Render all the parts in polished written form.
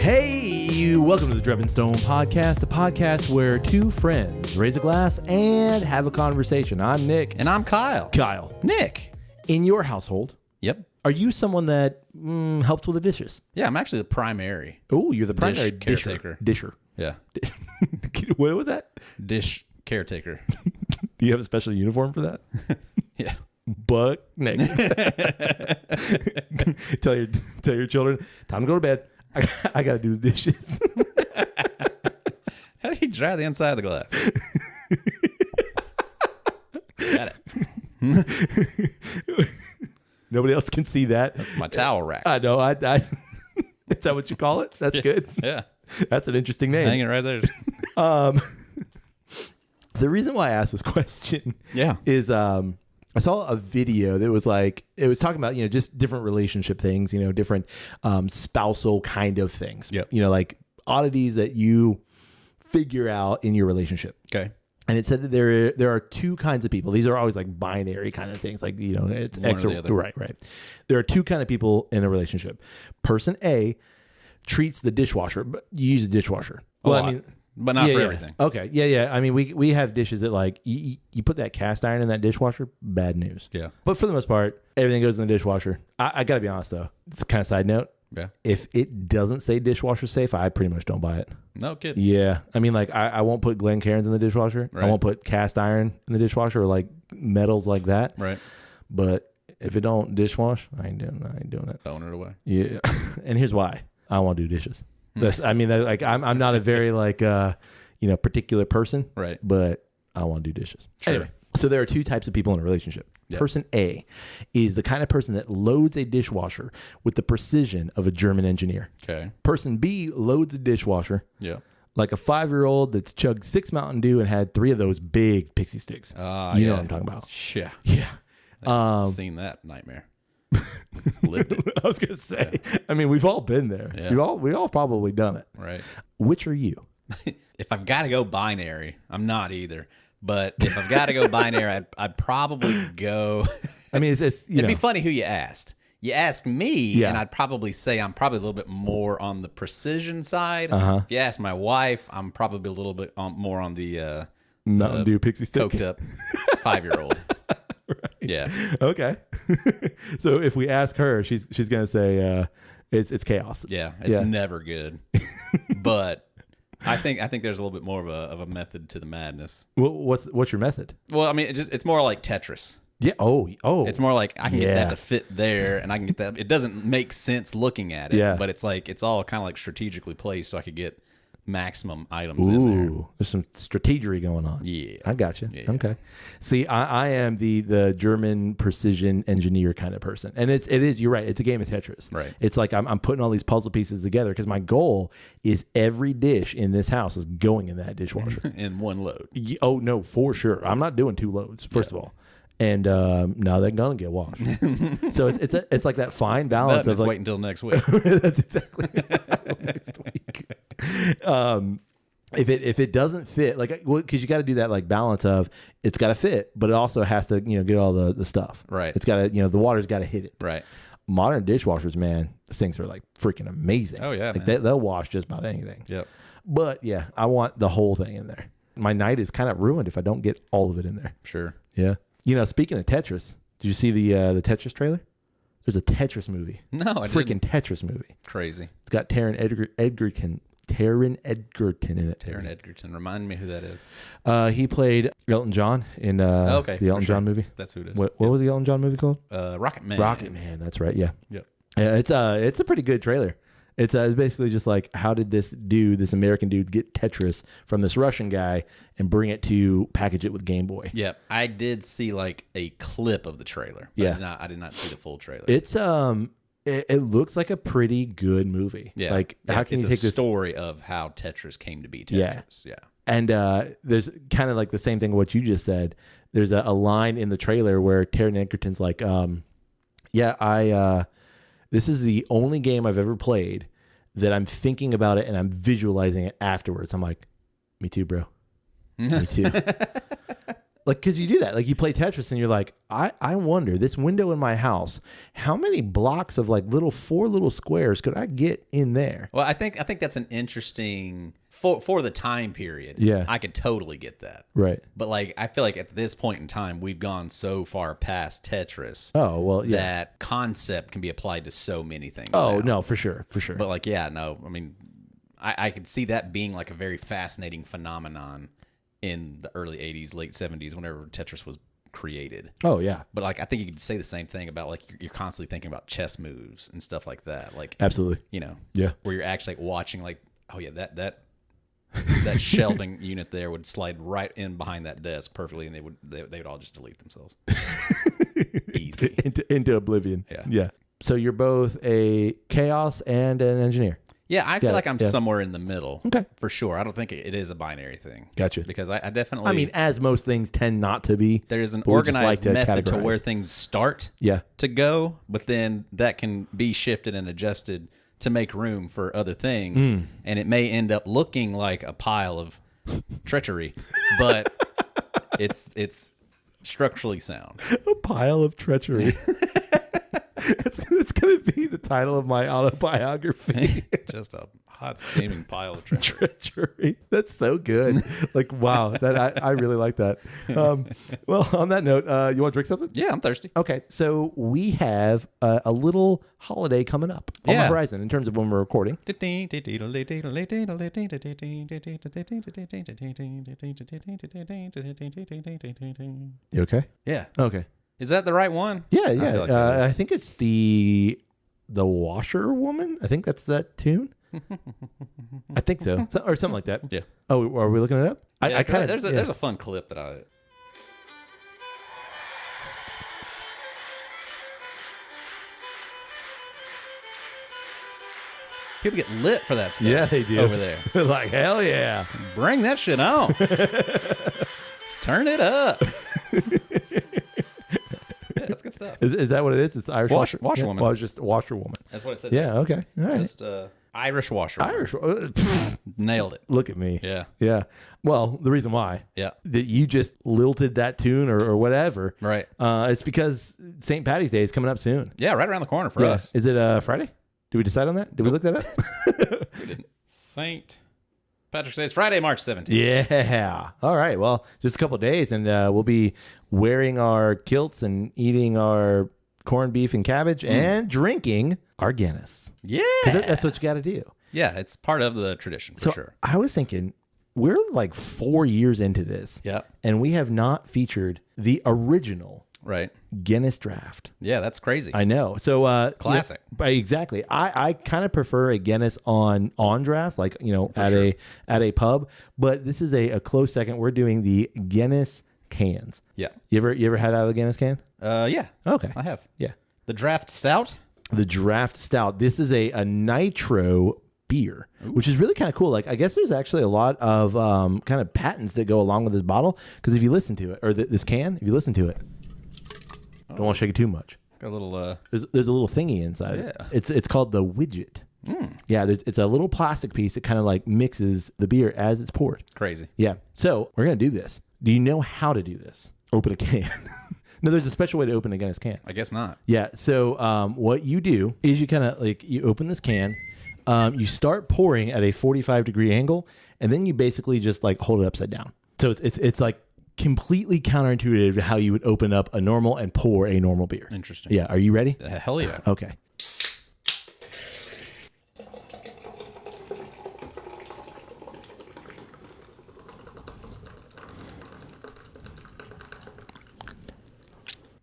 Hey, welcome to the Drebin Stone Podcast, the podcast where two friends raise a glass and have a conversation. I'm Nick. And I'm Kyle. Kyle. Nick. In your household, Yep. are you someone that helps with the dishes? Yeah, I'm actually the primary. Oh, you're the primary caretaker. Disher. Yeah. What was that? Dish caretaker. Do you have a special uniform for that? Yeah. Buck Nick. tell your children, time to go to bed. I got to do the dishes. How do you dry the inside of the glass? Got it. Nobody else can see that. That's my towel rack. I know. I is that what you call it? That's good. Yeah. That's an interesting name. Hanging right there. The reason why I asked this question Yeah. is I saw a video that was like, it was talking about, just different relationship things, different spousal kind of things. Yep. Like oddities that you figure out in your relationship. Okay. And it said that there are two kinds of people. These are always like binary kind of things. Like, it's One X or or the other. right. There are two kind of people in a relationship. Person A treats the dishwasher, but you use a dishwasher. But not for everything. Okay. Yeah. I mean, we have dishes that like you put that cast iron in that dishwasher, bad news. Yeah. But for the most part, everything goes in the dishwasher. I got to be honest though. It's kind of side note. Yeah. If it doesn't say dishwasher safe, I pretty much don't buy it. No kidding. Yeah. I mean, like I won't put Glencairns in the dishwasher. Right. I won't put cast iron in the dishwasher or like metals like that. Right. But if it don't dishwash, I ain't doing it. Throwing it away. Yeah. And here's why. I want to do dishes. I'm not a very particular person. Right. But I want to do dishes. Sure. Anyway, so there are two types of people in a relationship. Yep. Person A is the kind of person that loads a dishwasher with the precision of a German engineer. Okay. Person B loads a dishwasher Yeah. like a 5-year-old that's chugged 6 Mountain Dew and had 3 of those big pixie sticks. You know what I'm talking about. Yeah. Yeah. I've seen that nightmare. Lived it. I was gonna say. Yeah. I mean, we've all been there. Yeah. We all probably done it. Right. Which are you? If I've got to go binary, I'm not either. But if I've got to go binary, I'd probably go. I mean, it'd be funny who you asked. You asked me, Yeah. and I'd probably say I'm probably a little bit more on the precision side. Uh-huh. If you ask my wife, I'm probably a little bit more on the Mountain Dew pixie stick. coked up 5-year-old. Right. Yeah. Okay. So if we ask her, she's gonna say it's chaos. Yeah. It's never good. But I think there's a little bit more of a method to the madness. Well, what's your method? Well, I mean, it's more like Tetris. Yeah. Oh. It's more like I can get that to fit there, and I can get that. It doesn't make sense looking at it, Yeah. but it's like it's all kind of like strategically placed, so I could get maximum items in there. Ooh, there's some strategery going on. Yeah, I got you. Yeah. Okay. See, I am the German precision engineer kind of person, and it is. You're right. It's a game of Tetris. Right. It's like I'm putting all these puzzle pieces together because my goal is every dish in this house is going in that dishwasher. in one load. Oh no, for sure. I'm not doing 2 loads. First of all. And no, they're gonna get washed. So it's like that fine balance. Let's wait until next week. That's exactly next week. If it doesn't fit, because you got to do that like balance of it's got to fit, but it also has to get all the stuff. Right. It's got to the water's got to hit it. Right. Modern dishwashers, man, these things are like freaking amazing. Oh yeah. Like they'll wash just about anything. Yep. But yeah, I want the whole thing in there. My night is kind of ruined if I don't get all of it in there. Sure. Yeah. Speaking of Tetris, did you see the Tetris trailer? There's a Tetris movie. No, I Freaking didn't. Tetris movie. Crazy. It's got Taron Edgerton in it. Taron Edgerton. Remind me who that is. He played Elton John in the Elton John movie. That's who it is. What was the Elton John movie called? Rocket Man. Rocket Man. That's right. Yeah. Yep. Yeah, it's a pretty good trailer. It's basically just like, how did this American dude, get Tetris from this Russian guy and bring it to package it with Game Boy? Yep. I did see like a clip of the trailer. But Yeah. I did not see the full trailer. It's it looks like a pretty good movie. Yeah. Like how can you take a this story of how Tetris came to be Tetris? Yeah. And there's kind of like the same thing what you just said. There's a line in the trailer where Taron Egerton's like, this is the only game I've ever played that I'm thinking about it and I'm visualizing it afterwards. I'm like, me too, bro. Me too. Like, because you do that. Like, you play Tetris and you're like, I wonder, this window in my house, how many blocks of like four little squares could I get in there? Well, I think that's an interesting for the time period. Yeah. I could totally get that. Right. But like, I feel like at this point in time, we've gone so far past Tetris. Oh, well, yeah. That concept can be applied to so many things. Oh, now. no, for sure. For sure. But like, yeah, no, I mean, I could see that being like a very fascinating phenomenon in the early 80s, late 70s, whenever Tetris was created. Oh, yeah. But like, I think you could say the same thing about like, you're constantly thinking about chess moves and stuff like that. Like, Absolutely. you know, Yeah. where you're actually like watching like, oh yeah, that shelving unit there would slide right in behind that desk perfectly, and they would all just delete themselves. Easy. into oblivion. Yeah. Yeah. So you're both a chaos and an engineer. Yeah, I feel like I'm yeah. somewhere in the middle. Okay. For sure. I don't think it is a binary thing. Gotcha. Because I definitely... I mean, as most things tend not to be. There's an but we just organized like to method to categorize. where things start Yeah. to go, but then that can be shifted and adjusted to make room for other things. And it may end up looking like a pile of treachery, but it's structurally sound. A pile of treachery. It's going to be the title of my autobiography. Just a hot steaming pile of treachery. Treachery. That's so good. Like, wow. That I really like that. Well, on that note, you want to drink something? Yeah, I'm thirsty. Okay, so we have a little holiday coming up on the horizon in terms of when we're recording. You okay? Yeah. Okay. Is that the right one? Yeah, I feel yeah. like that is. I think it's the Washerwoman. I think that's that tune. I think so. Or something like that. Yeah. Oh, are we looking it up? Yeah, I kind of. there's a fun clip that I. People get lit for that stuff. Yeah, they do. Over there. Like, hell yeah. Bring that shit on. Turn it up. Yeah, that's good stuff. Is that what it is? It's Irish Washerwoman. Yeah. Well, it's just Washerwoman. That's what it says. Yeah. Okay. All right. Just Irish washerwoman. Irish. Nailed it. Look at me. Yeah. Yeah. Well, the reason why. Yeah. That you just lilted that tune or whatever. Right. It's because St. Patty's Day is coming up soon. Yeah, right around the corner for us. Is it Friday? Did we decide on that? Did we look that up? We didn't. St. Patrick's Day is Friday, March 17th. Yeah. All right. Well, just a couple of days, and we'll be wearing our kilts and eating our corned beef and cabbage and drinking our Guinness. Yeah. 'Cause that's what you got to do. Yeah, it's part of the tradition for sure. I was thinking, we're like 4 years into this. Yeah. And we have not featured the original Right. Guinness draft. Yeah, that's crazy. I know. So Classic. Yeah, exactly. I kind of prefer a Guinness on draft, like at a pub. But this is a close second. We're doing the Guinness cans. Yeah. You ever had out of a Guinness can? Yeah. Okay. I have. Yeah. The draft stout? The draft stout. This is a nitro beer, which is really kind of cool. Like, I guess there's actually a lot of kind of patents that go along with this bottle, because if you listen to it, or this can, if you listen to it, don't want to shake it too much. Got a little There's a little thingy inside it. It's called the widget. Yeah, it's a little plastic piece that kind of like mixes the beer as it's poured. crazy. Yeah. So we're gonna do this. Do you know how to do this? Open a can. No, there's a special way to open a Guinness can. I guess not. Yeah. So what you do is you kind of like, you open this can, you start pouring at a 45-degree angle, and then you basically just like hold it upside down. So it's like completely counterintuitive to how you would open up a normal and pour a normal beer. Interesting. Yeah. Are you ready? Hell yeah. Okay.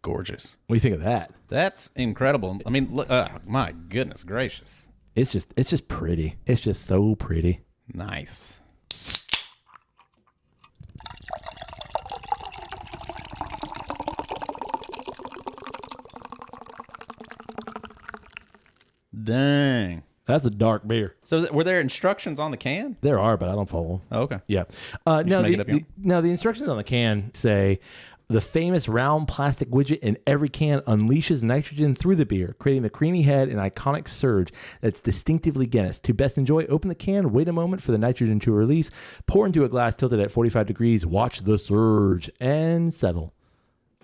Gorgeous. What do you think of that? That's incredible. I mean, look, my goodness gracious. It's just pretty. It's just so pretty. Nice. Dang. That's a dark beer. So were there instructions on the can? There are, but I don't follow them. Oh, okay. Yeah. make it up your own? The instructions on the can say, The famous round plastic widget in every can unleashes nitrogen through the beer, creating the creamy head and iconic surge that's distinctively Guinness. To best enjoy, open the can, wait a moment for the nitrogen to release, pour into a glass tilted at 45 degrees, watch the surge, and settle.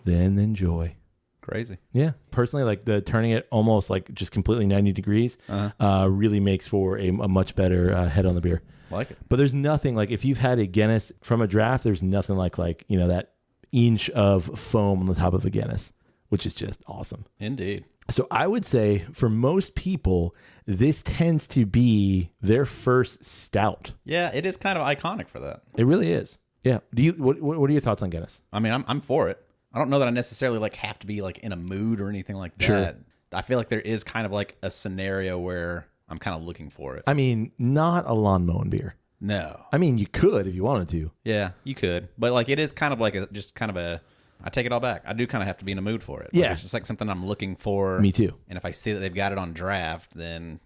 Then enjoy. Crazy. Yeah. Personally, like the turning it almost like just completely 90 degrees really makes for a much better head on the beer. Like it. But there's nothing like if you've had a Guinness from a draft, there's nothing like that inch of foam on the top of a Guinness, which is just awesome. Indeed. So I would say for most people, this tends to be their first stout. Yeah, it is kind of iconic for that. It really is. Yeah. What are your thoughts on Guinness? I mean, I'm for it. I don't know that I necessarily like have to be like in a mood or anything like that. Sure. I feel like there is kind of like a scenario where I'm kind of looking for it. I mean, not a lawn mowing beer. No. I mean, you could if you wanted to. Yeah, you could. But like it is kind of like I take it all back. I do kind of have to be in a mood for it. Yeah. It's just like something I'm looking for. Me too. And if I see that they've got it on draft, then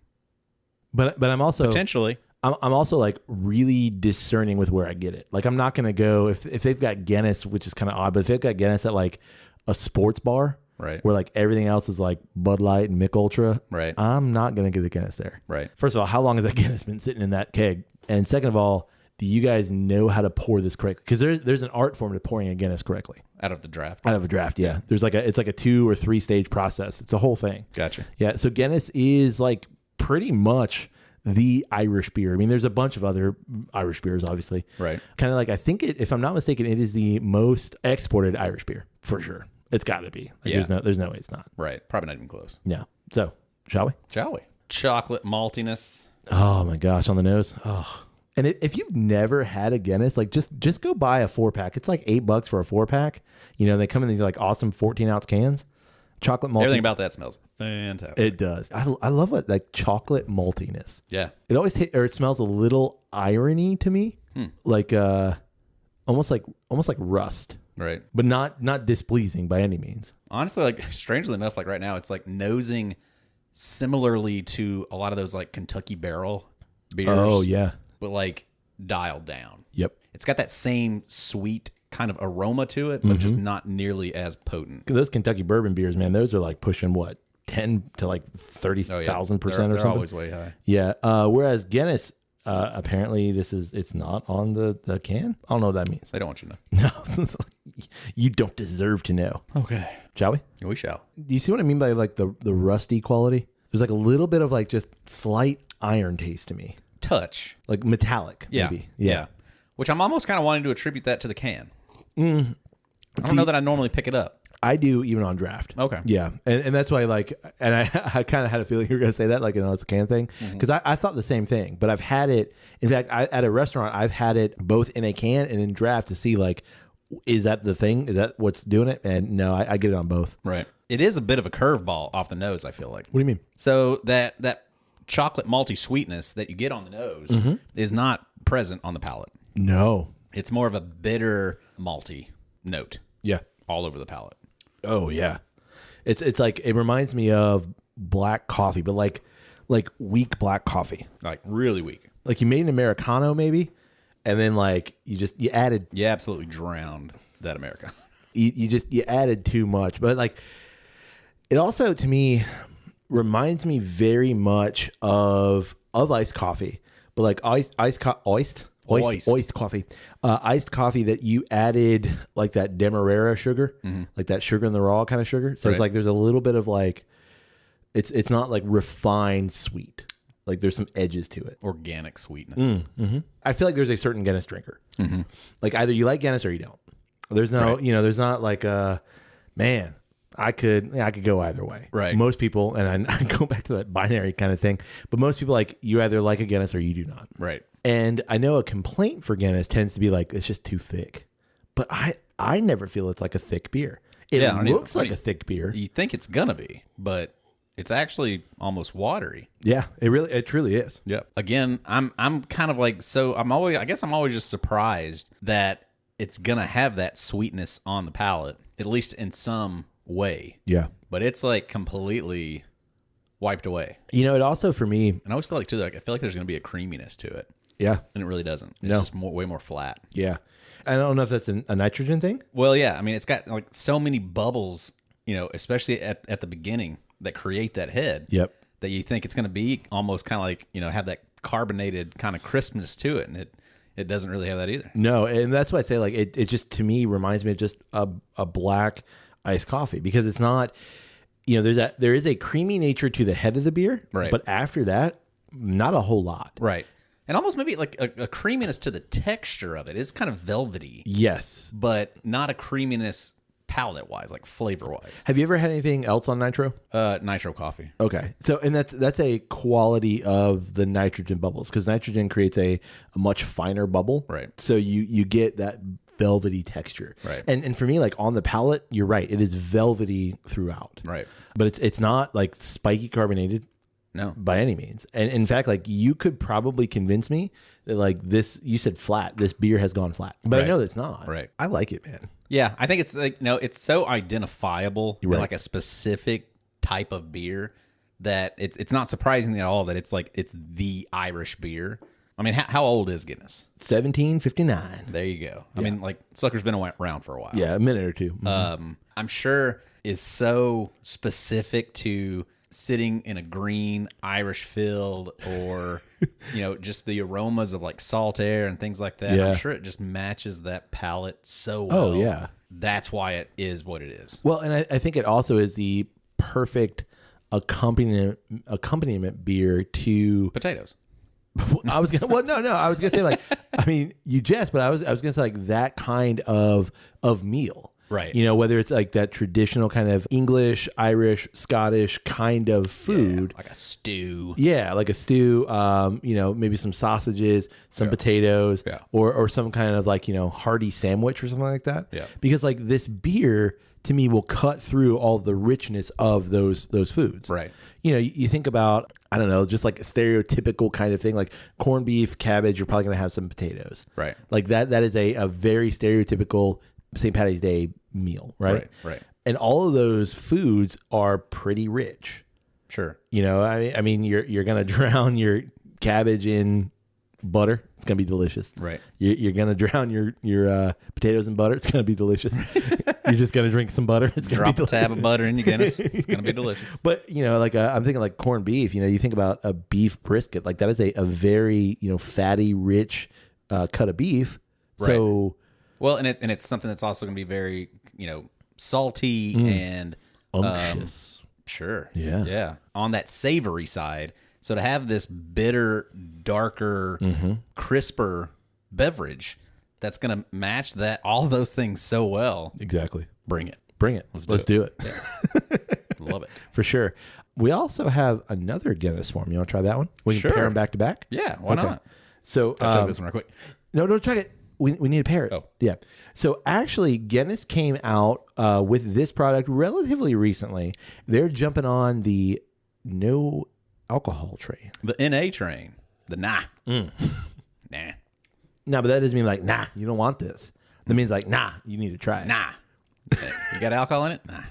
But I'm also potentially. I'm also like really discerning with where I get it. Like I'm not going to go if they've got Guinness, which is kind of odd, but if they've got Guinness at like a sports bar, right, where like everything else is like Bud Light and Mick Ultra, right, I'm not going to get the Guinness there. Right. First of all, how long has that Guinness been sitting in that keg? And second of all, do you guys know how to pour this correctly? Because there's an art form to pouring a Guinness correctly. Out of the draft. Out of a draft, yeah. There's like it's like a 2 or 3 stage process. It's a whole thing. Gotcha. Yeah. So Guinness is like pretty much the Irish beer. I mean, there's a bunch of other Irish beers, obviously. Right. Kind of like, I think if I'm not mistaken, it is the most exported Irish beer for sure. It's got to be. Like, yeah. There's no way it's not. Right. Probably not even close. Yeah. So, shall we? Shall we? Chocolate maltiness. Oh my gosh, on the nose. Oh. And if you've never had a Guinness, like just go buy a 4-pack. It's like $8 for a 4-pack. You know, they come in these like awesome 14-ounce cans. Chocolate malty. Everything about that smells fantastic. It does. I love it. Like chocolate maltiness. Yeah. It always it smells a little irony to me, like almost like rust. Right. But not displeasing by any means. Honestly, like strangely enough, like right now, it's like nosing similarly to a lot of those like Kentucky Barrel beers. Oh yeah. But like dialed down. Yep. It's got that same sweet kind of aroma to it, but just not nearly as potent. Those Kentucky bourbon beers, man, those are like pushing what 10 to like 30,000% or something. They're always way high. Yeah. Whereas Guinness, apparently it's not on the can. I don't know what that means. They don't want you to know. No, you don't deserve to know. Okay. Shall we? We shall. Do you see what I mean by like the rusty quality? There's like a little bit of like just slight iron taste to me. Touch. Like metallic, maybe. Yeah. Which I'm almost kind of wanting to attribute that to the can. I don't know that I normally pick it up. I do even on draft. Okay. Yeah. And that's why I kind of had a feeling you were going to say that, like, it's a can thing. Because I thought the same thing. But I've had it, in fact, at a restaurant, I've had it both in a can and in draft to see, like, is that the thing? Is that what's doing it? And no, I get it on both. Right. It is a bit of a curveball off the nose, I feel like. What do you mean? So that chocolate malty sweetness that you get on the nose is not present on the palate. No. It's more of a bitter malty note. Yeah. All over the palate. Oh yeah. It's like, it reminds me of black coffee, but like weak black coffee. Like really weak. Like you made an Americano maybe, and then like you added. You absolutely drowned that Americano. You added too much. But like it also to me reminds me very much of iced coffee. But like iced coffee. Iced coffee that you added like that Demerara sugar, like that sugar in the raw kind of sugar. So it's like there's a little bit of like, it's not like refined sweet. Like there's some edges to it. Organic sweetness. I feel like there's a certain Guinness drinker. Like either you like Guinness or you don't. There's no, there's not like man, I could go either way. Right. Most people, and I go back to that binary kind of thing, but most people like you either like a Guinness or you do not. Right. And I know a complaint for Guinness tends to be like, it's just too thick. But I never feel it's like a thick beer. It looks like a thick beer. You think it's gonna be, but it's actually almost watery. Yeah, it truly is. Yeah. Again, I'm kind of like, so I'm always just surprised that it's gonna have that sweetness on the palate, at least in some way. Yeah. But it's like completely wiped away. It also for me, And I always feel like too, like I feel like there's gonna be a creaminess to it. yeah. And it really doesn't. It's No. just way more flat. Yeah. I don't know if that's a nitrogen thing. Well, yeah. I mean, it's got like so many bubbles, especially at the beginning that create that head. Yep. That you think it's going to be almost kind of like, have that carbonated kind of crispness to it. And it doesn't really have that either. No. And that's why I say like it just to me reminds me of just a black iced coffee, because it's not, there is a creamy nature to the head of the beer. Right. But after that, not a whole lot. Right. And almost maybe like a creaminess to the texture of it. It's kind of velvety. Yes. But not a creaminess palate-wise, like flavor-wise. Have you ever had anything else on nitro? Nitro coffee. Okay. So, and that's a quality of the nitrogen bubbles, because nitrogen creates a much finer bubble. Right. So you get that velvety texture. Right. And for me, like on the palate, you're right. It is velvety throughout. Right. But it's not like spiky carbonated. No. By any means. And in fact, like you could probably convince me that like this, you said flat, this beer has gone flat. But Right. I know it's not. Right. I like it, man. Yeah, I think it's like, it's so identifiable in Right. like a specific type of beer that it's not surprising at all that it's like it's the Irish beer. I mean, how old is Guinness? 1759. There you go. I mean, like sucker's been around for a while. Yeah, a minute or two. I'm sure is so specific to sitting in a green Irish field or, just the aromas of like salt air and things like that. Yeah. I'm sure it just matches that palate so well. Oh, yeah. That's why it is what it is. Well, and I think it also is the perfect accompaniment beer to. Potatoes. I was gonna. Well, no. I was gonna say like. I mean, you jest, but I was gonna say like that kind of meal. Right. Whether it's like that traditional kind of English, Irish, Scottish kind of food. Yeah, like a stew. Yeah, like a stew, maybe some sausages, some potatoes, or some kind of like, hearty sandwich or something like that. Yeah. Because like this beer to me will cut through all the richness of those foods. Right. You think about, I don't know, just like a stereotypical kind of thing, like corned beef, cabbage, you're probably going to have some potatoes. Right. Like that is a very stereotypical St. Patty's Day meal, right? Right. And all of those foods are pretty rich. Sure. I mean, you're gonna drown your cabbage in butter. It's gonna be delicious. Right. You're gonna drown your potatoes in butter. It's gonna be delicious. You're just gonna drink some butter. It's gonna Drop be a tab of butter in your Guinness. It's gonna be delicious. But like I'm thinking like corned beef. You think about a beef brisket. Like that is a very fatty, rich cut of beef. Right. So. Well, and it's something that's also going to be very, salty and unctuous. Sure. Yeah. Yeah. On that savory side. So to have this bitter, darker, crisper beverage that's going to match all those things so well. Exactly. Bring it. Let's do it. Yeah. Love it. For sure. We also have another Guinness form. You want to try that one? We can pair them back to back. Yeah. Why not? So I'll this one real quick. No, don't try it. We need to pair it. Oh. Yeah. So actually, Guinness came out with this product relatively recently. They're jumping on the no alcohol train. The NA train. The nah. Nah. No, but that doesn't mean like, nah, you don't want this. That means like, nah, you need to try it. Nah. You got alcohol in it? Nah.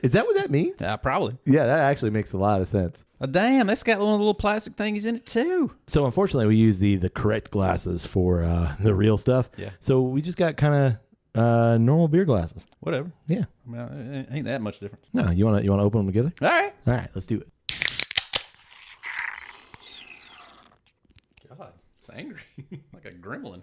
Is that what that means? Probably. Yeah, that actually makes a lot of sense. Oh, damn, that's got one of the little plastic thingies in it too. So unfortunately, we use the correct glasses for the real stuff. Yeah. So we just got kind of normal beer glasses. Whatever. Yeah. I mean, it ain't that much difference. No, you want to open them together? All right. All right, let's do it. God, it's angry. Like a gremlin.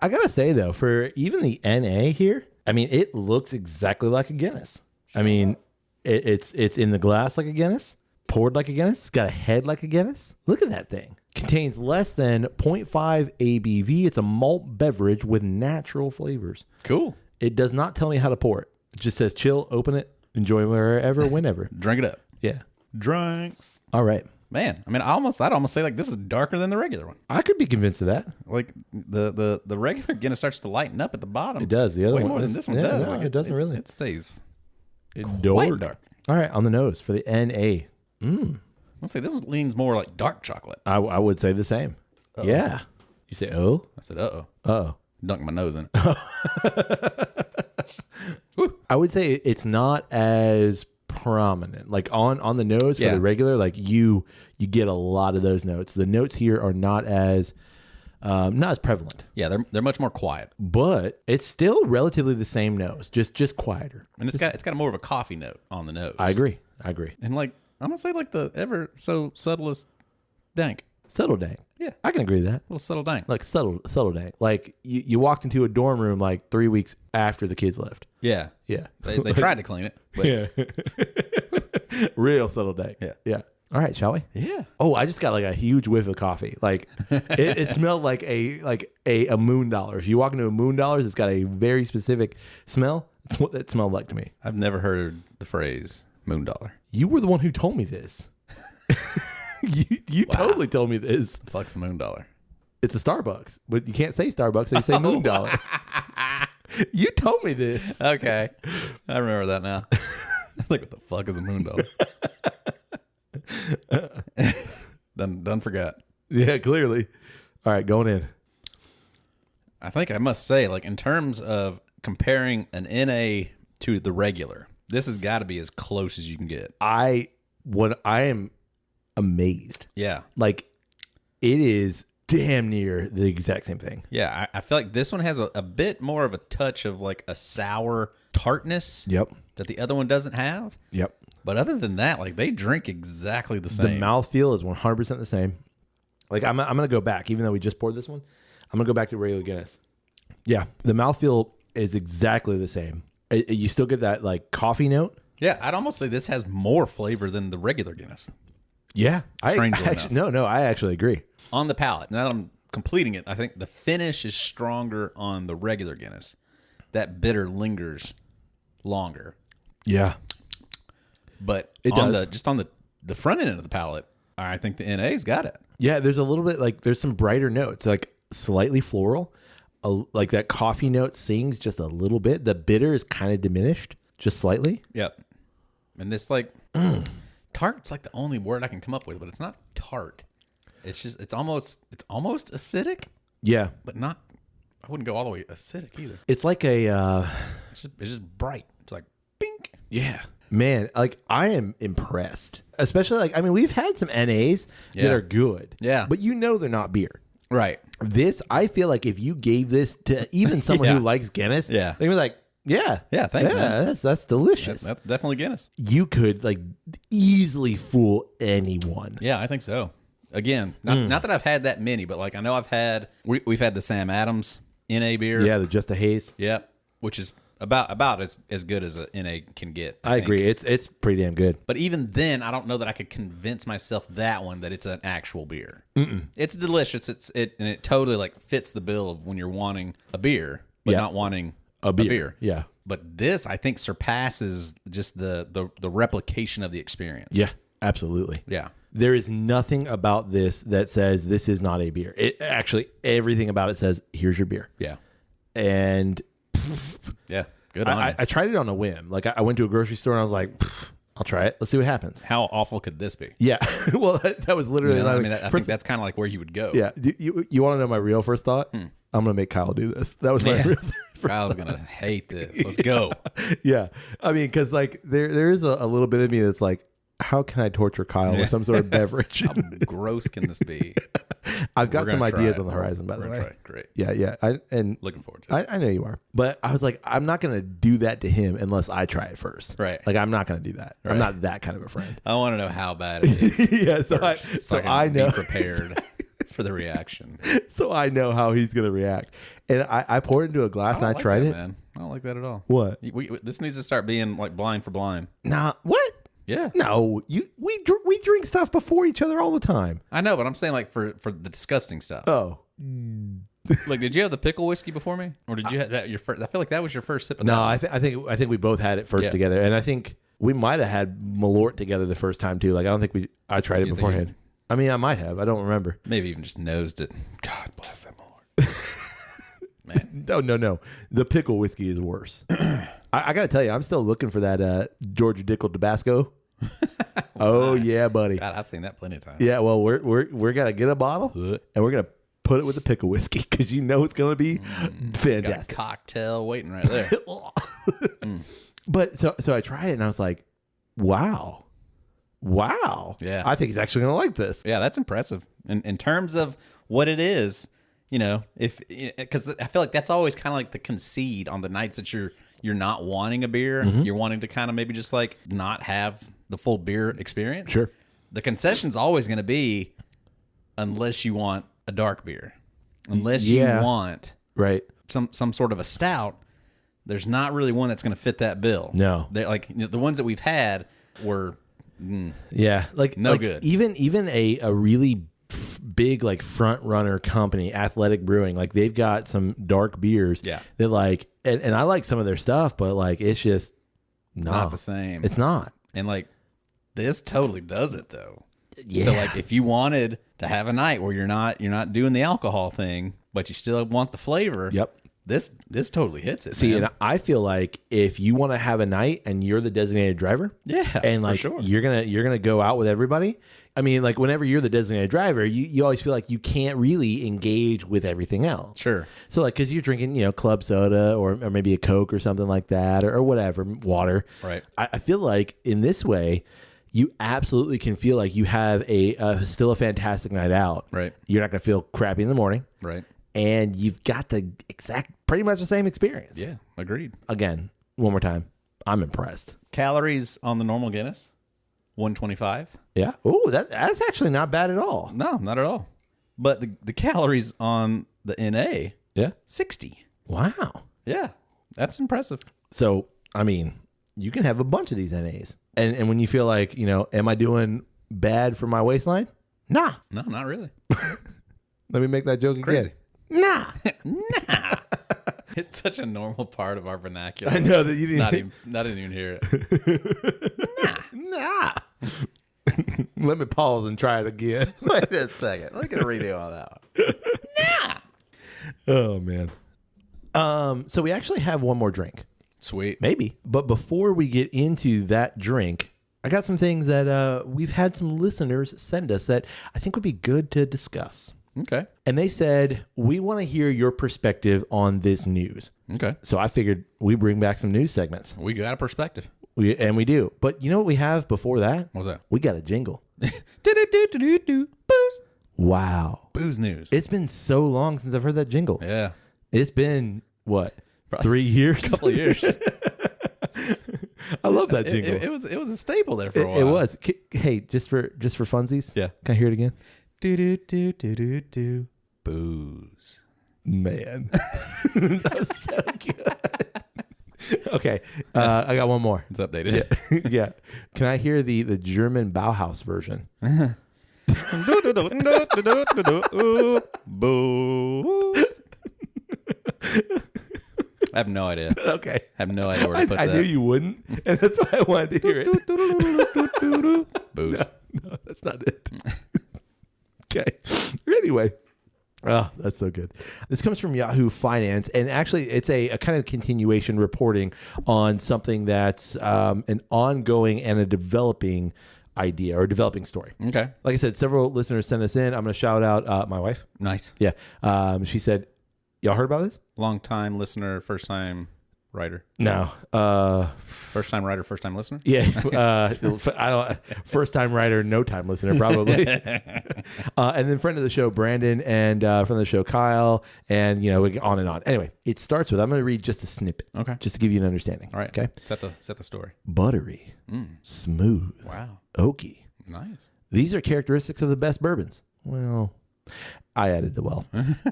I gotta say though, for even the NA here, I mean, it looks exactly like a Guinness. I mean, it's in the glass like a Guinness, poured like a Guinness. It's got a head like a Guinness. Look at that thing. Contains less than 0.5 ABV. It's a malt beverage with natural flavors. Cool. It does not tell me how to pour it. It just says chill, open it, enjoy wherever, whenever. Drink it up. Yeah. Drinks. All right. Man, I mean, I'd almost say like this is darker than the regular one. I could be convinced of that. Like the regular Guinness starts to lighten up at the bottom. It does. The other way one more than this one yeah, does. No, Like it doesn't really. It stays Quite dark. All right, on the nose for the NA. Let's say this one leans more like dark chocolate. I would say the same. Uh-oh. Yeah. You say, oh? I said, uh-oh. Uh-oh. Dunk my nose in it. I would say it's not as prominent. Like on the nose for the regular, like you get a lot of those notes. The notes here are not as prevalent. Yeah, they're much more quiet. But it's still relatively the same nose, just quieter. And it's got more of a coffee note on the nose. I agree. And like I'm gonna say like the ever so subtlest dank. Subtle dank. Yeah. I can agree with that. A little subtle dank. Like subtle dank. Like you walked into a dorm room like 3 weeks after the kids left. Yeah. Yeah. They tried to clean it. But Yeah. Real subtle dank. Yeah. Yeah. All right, shall we? Yeah. Oh, I just got like a huge whiff of coffee. Like it smelled like a Moon Dollars. You walk into a Moon Dollars, it's got a very specific smell. It's what it smelled like to me. I've never heard the phrase moon dollar. You were the one who told me this. You totally told me this. Fuck's a moon dollar. It's a Starbucks, but you can't say Starbucks, so you say Moon Dollar. You told me this. Okay. I remember that now. Like, what the fuck is a moon dollar? Done forgot. Yeah, clearly. All right, going in. I think I must say, like, in terms of comparing an NA to the regular, this has got to be as close as you can get. I am amazed. Yeah. Like, it is damn near the exact same thing. Yeah, I feel like this one has a bit more of a touch of, like, a sour tartness. Yep. That the other one doesn't have. Yep. But other than that, like, they drink exactly the same. The mouthfeel is 100% the same. Like, I'm going to go back, even though we just poured this one. I'm going to go back to regular Guinness. Yeah, the mouthfeel is exactly the same. You still get that, like, coffee note. Yeah, I'd almost say this has more flavor than the regular Guinness. Yeah. Strangely enough. I actually agree. On the palate, now that I'm completing it, I think the finish is stronger on the regular Guinness. That bitter lingers longer. Yeah. But it does. On the front end of the palate, I think the NA's got it. Yeah, there's a little bit, like, there's some brighter notes, like slightly floral. Like that coffee note sings just a little bit. The bitter is kind of diminished, just slightly. Yep. And this, like, tart's like the only word I can come up with, but it's not tart. It's just, it's almost acidic. Yeah. But not, I wouldn't go all the way acidic either. It's like a... It's just bright. It's like, pink. Yeah. Man, like, I am impressed. Especially, like, I mean, we've had some NAs that are good. Yeah. But you know they're not beer. Right. This, I feel like if you gave this to even someone who likes Guinness, they'd be like, yeah, thanks, man. That's delicious. That's definitely Guinness. You could, like, easily fool anyone. Yeah, I think so. Again, not that I've had that many, but, like, I know we've had the Sam Adams NA beer. Yeah, the Just a Haze. Yep, which is about as good as a NA can get. I agree. It's pretty damn good. But even then, I don't know that I could convince myself that it's an actual beer. It's delicious. And it totally, like, fits the bill of when you're wanting a beer, but not wanting a beer. Yeah. But this, I think, surpasses just the replication of the experience. Yeah, absolutely. Yeah. There is nothing about this that says this is not a beer. It actually, everything about it says, here's your beer. Yeah. And yeah, good on you. I tried it on a whim. Like, I went to a grocery store and I was like, I'll try it. Let's see what happens. How awful could this be? Yeah. Well, that was literally... I think that's kind of like where you would go. Yeah. You want to know my real first thought? I'm going to make Kyle do this. That was my real first Kyle's going to hate this. Let's go. Yeah. I mean, because, like, there is a little bit of me that's like, how can I torture Kyle with some sort of beverage? How gross can this be? I've got some ideas on the horizon, by the way. Great. Yeah. Looking forward to it. I know you are. But I was like, I'm not going to do that to him unless I try it first. Right. Like, I'm not going to do that. Right. I'm not that kind of a friend. I want to know how bad it is. Yeah. So I know. Be prepared for the reaction. So I know how he's going to react. And I poured it into a glass and I tried it. Man. I don't like that at all. What? This needs to start being like blind for blind. Nah. What? Yeah. No, we drink stuff before each other all the time. I know, but I'm saying, like, for the disgusting stuff. Oh. Like, did you have the pickle whiskey before me, or did you have that your first? I feel like that was your first sip of No, that. I think we both had it first together, and I think we might have had Malort together the first time too. Like, I don't think I tried it beforehand. I mean, I might have. I don't remember. Maybe even just nosed it. God bless that Malort. Man. No. The pickle whiskey is worse. I got to tell you, I'm still looking for that Georgia Dickel Tabasco. Oh yeah, buddy. God, I've seen that plenty of times. Yeah, well, we're gonna get a bottle and we're gonna put it with the pickle whiskey because you know it's going to be Got a fantastic. cocktail waiting right there. But so I tried it and I was like, wow. Yeah. I think he's actually going to like this. Yeah, that's impressive. In terms of what it is, because I feel like that's always kind of like the concede on the nights that you're not wanting a beer. You're wanting to kind of maybe just like not have the full beer experience. Sure. The concession's always going to be unless you want a dark beer. Unless you want Right. some sort of a stout, there's not really one that's going to fit that bill. No. They're like the ones that we've had were Like good. Even a really big like front runner company, Athletic Brewing, like they've got some dark beers. Yeah. That like, and I like some of their stuff, but like it's just not the same. It's not. And like this totally does it though. Yeah. So like if you wanted to have a night where you're not doing the alcohol thing, but you still want the flavor. Yep. This totally hits it. See, man. and I feel like if you want to have a night and you're the designated driver, and like for sure. you're gonna go out with everybody. I mean, like whenever you're the designated driver, you always feel like you can't really engage with everything else. Sure. So like, because you're drinking, club soda or maybe a Coke or something like that, or whatever, water. Right. I feel like in this way, you absolutely can feel like you have still a fantastic night out. Right. You're not gonna feel crappy in the morning. Right. And you've got the pretty much the same experience. Yeah. Agreed. Again, one more time. I'm impressed. Calories on the normal Guinness, 125. Yeah. Oh, that's actually not bad at all. No, not at all. But the calories on the NA, Yeah. 60. Wow. Yeah. That's impressive. So, I mean, you can have a bunch of these NAs. And when you feel like, am I doing bad for my waistline? Nah. No, not really. Let me make that joke Crazy. again. Nah. Nah. It's such a normal part of our vernacular. I know that you didn't. Not even hear it. Nah. Let me pause and try it again. Wait a second. Look at a redo on that one. Nah. Oh, man. So we actually have one more drink. Sweet. Maybe. But before we get into that drink, I got some things that we've had some listeners send us that I think would be good to discuss. Okay. And they said, we want to hear your perspective on this news. Okay. So I figured we bring back some news segments. We got a perspective. We do. But you know what we have before that? What's that? We got a jingle. Booze. Wow. Booze news. It's been so long since I've heard that jingle. Yeah. It's been, what, 3 years? A couple of years. I love that jingle. It was a staple there for a while. It was. Hey, just for funsies? Yeah. Can I hear it again? Do. Booze. Man. That was so good. Okay. I got one more. It's updated. Yeah. Can I hear the German Bauhaus version? Booze. I have no idea. Okay. I have no idea where to put I that. knew you wouldn't, and that's why I wanted to hear it. Booze. No, that's not it. Okay. Anyway. Oh, that's so good. This comes from Yahoo Finance, and actually it's a kind of continuation reporting on something that's an ongoing and a developing idea or developing story. Okay. Like I said, several listeners sent us in. I'm going to shout out my wife. Nice. Yeah. She said, y'all heard about this? Long time listener, first time writer. No. First time writer, first time listener. Yeah. I don't. First time writer, no time listener, probably. And then friend of the show, Brandon, and friend of the show, Kyle, and we go on and on. Anyway, it starts with, I'm going to read just a snippet. Okay. Just to give you an understanding. All right. Okay. Set the story. Buttery, smooth, Wow. oaky. Nice. These are characteristics of the best bourbons. Well, I added the well.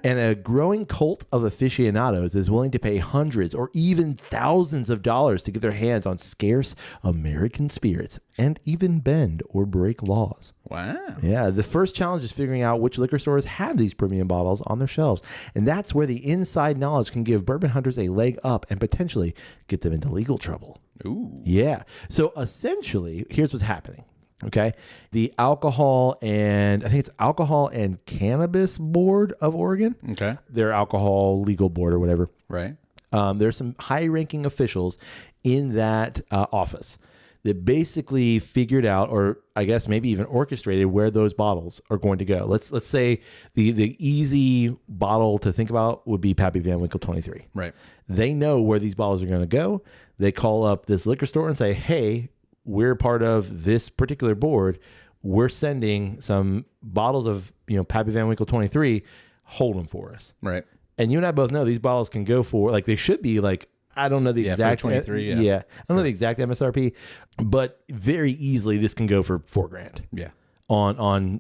And a growing cult of aficionados is willing to pay hundreds or even thousands of dollars to get their hands on scarce American spirits and even bend or break laws. Wow. Yeah, the first challenge is figuring out which liquor stores have these premium bottles on their shelves. And that's where the inside knowledge can give bourbon hunters a leg up and potentially get them into legal trouble. Ooh. Yeah. So essentially, here's what's happening. Okay. The Alcohol and Cannabis Board of Oregon. Okay. Their alcohol legal board or whatever. Right. There's some high ranking officials in that office. that basically figured out, or I guess maybe even orchestrated, where those bottles are going to go. Let's say the easy bottle to think about would be Pappy Van Winkle 23. Right. They know where these bottles are going to go. They call up this liquor store and say, hey, we're part of this particular board. We're sending some bottles of, Pappy Van Winkle 23. Hold them for us. Right. And you and I both know these bottles can go for, like, they should be like, I don't know the exact 23. I don't know the exact MSRP, but very easily this can go for $4,000. Yeah. On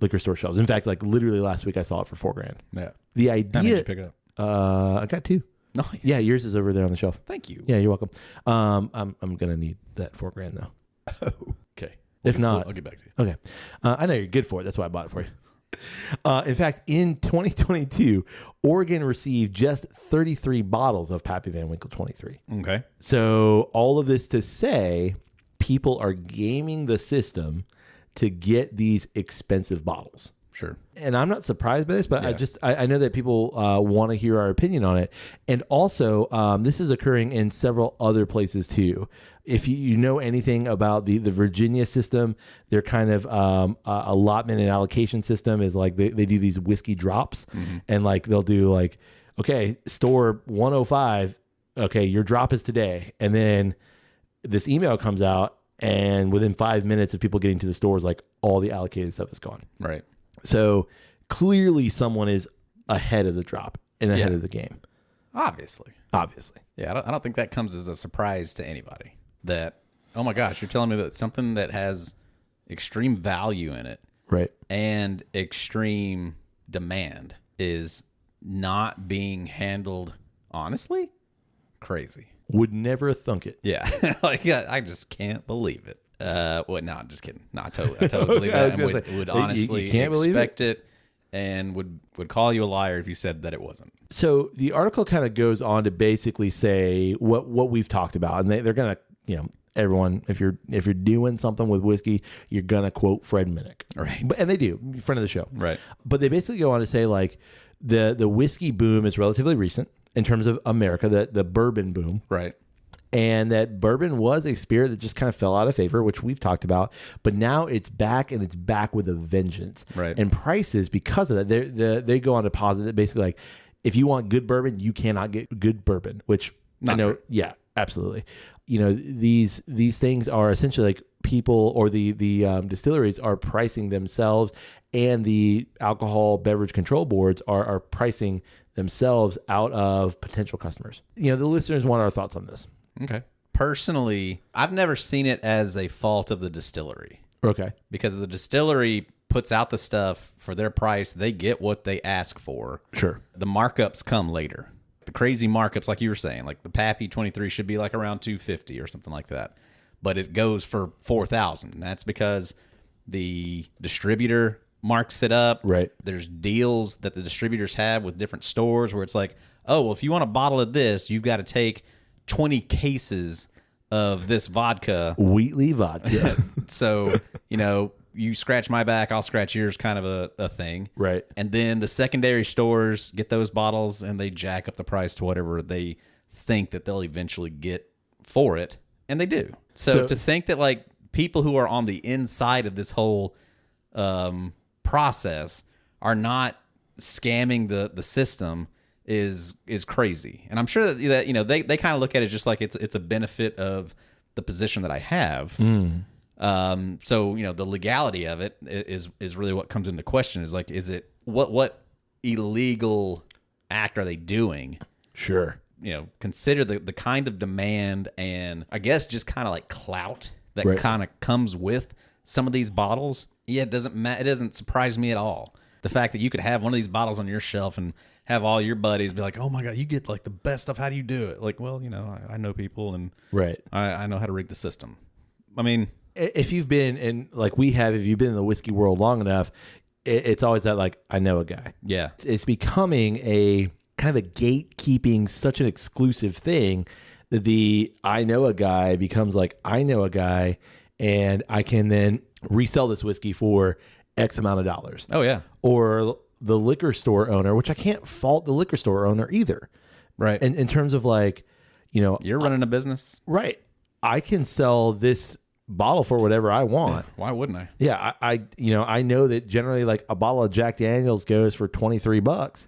liquor store shelves. In fact, like literally last week I saw it for $4,000. Yeah. The idea. How many did you pick it up? I got 2. Nice. Yeah, yours is over there on the shelf. Thank you. Yeah, you're welcome. I'm gonna need that $4,000 though. Okay. If not, I'll get back to you. Okay. I know you're good for it. That's why I bought it for you. In fact, in 2022, Oregon received just 33 bottles of Pappy Van Winkle 23. Okay. So all of this to say, people are gaming the system to get these expensive bottles. Sure. And I'm not surprised by this, but I know that people want to hear our opinion on it. And also, this is occurring in several other places too. If you know anything about the Virginia system, their kind of allotment and allocation system is like they do these whiskey drops, and like they'll do like, okay, store 105, okay, your drop is today, and then this email comes out, and within 5 minutes of people getting to the stores, like all the allocated stuff is gone. Right. So clearly someone is ahead of the drop and ahead of the game. Obviously. Yeah, I don't think that comes as a surprise to anybody. That, oh my gosh, you're telling me that something that has extreme value in it, right, and extreme demand is not being handled honestly? Crazy. Would never thunk it. Yeah. I just can't believe it. Well, no, I'm just kidding. No, I totally believe that, and would honestly you can't expect it, and would call you a liar if you said that it wasn't. So the article kind of goes on to basically say what we've talked about, and they're gonna, everyone, if you're doing something with whiskey, you're gonna quote Fred Minnick, right? And they do, friend of the show, right? But they basically go on to say like the whiskey boom is relatively recent in terms of America, the bourbon boom, right? And that bourbon was a spirit that just kind of fell out of favor, which we've talked about. But now it's back, and it's back with a vengeance. Right. And prices, because of that, they go on to posit that basically like, if you want good bourbon, you cannot get good bourbon, which I know. True. Yeah, absolutely. These things are essentially like people or the distilleries are pricing themselves, and the alcohol beverage control boards are pricing themselves out of potential customers. The listeners want our thoughts on this. Okay. Personally, I've never seen it as a fault of the distillery. Okay. Because the distillery puts out the stuff for their price. They get what they ask for. Sure. The markups come later. The crazy markups, like you were saying, like the Pappy 23 should be like around $250 or something like that. But it goes for $4,000. And that's because the distributor marks it up. Right. There's deals that the distributors have with different stores where it's like, oh, well, if you want a bottle of this, you've got to take 20 cases of this vodka. Wheatley vodka. So, you scratch my back, I'll scratch yours, kind of a thing. Right. And then the secondary stores get those bottles and they jack up the price to whatever they think that they'll eventually get for it. And they do. So to think that like people who are on the inside of this whole process are not scamming the system is crazy. And I'm sure that they kind of look at it just like it's a benefit of the position that I have. So the legality of it is really what comes into question. Is like, is it what illegal act are they doing? Sure. Consider the kind of demand and I guess just kind of like clout that Right. kind of comes with some of these bottles. Yeah, it doesn't surprise me at all. The fact that you could have one of these bottles on your shelf and have all your buddies be like, oh my God, you get like the best stuff. How do you do it? Like, well, I know people and right. I know how to rig the system. I mean, if you've been in, like we have, if you've been in the whiskey world long enough, it's always that like, I know a guy. Yeah. It's becoming a kind of a gatekeeping, such an exclusive thing that the I know a guy becomes like, I know a guy and I can then resell this whiskey for X amount of dollars. Oh yeah. Or the liquor store owner, which I can't fault the liquor store owner either. Right. And in terms of like, you're running a business. Right. I can sell this bottle for whatever I want. Why wouldn't I? Yeah, I know that generally like a bottle of Jack Daniels goes for $23,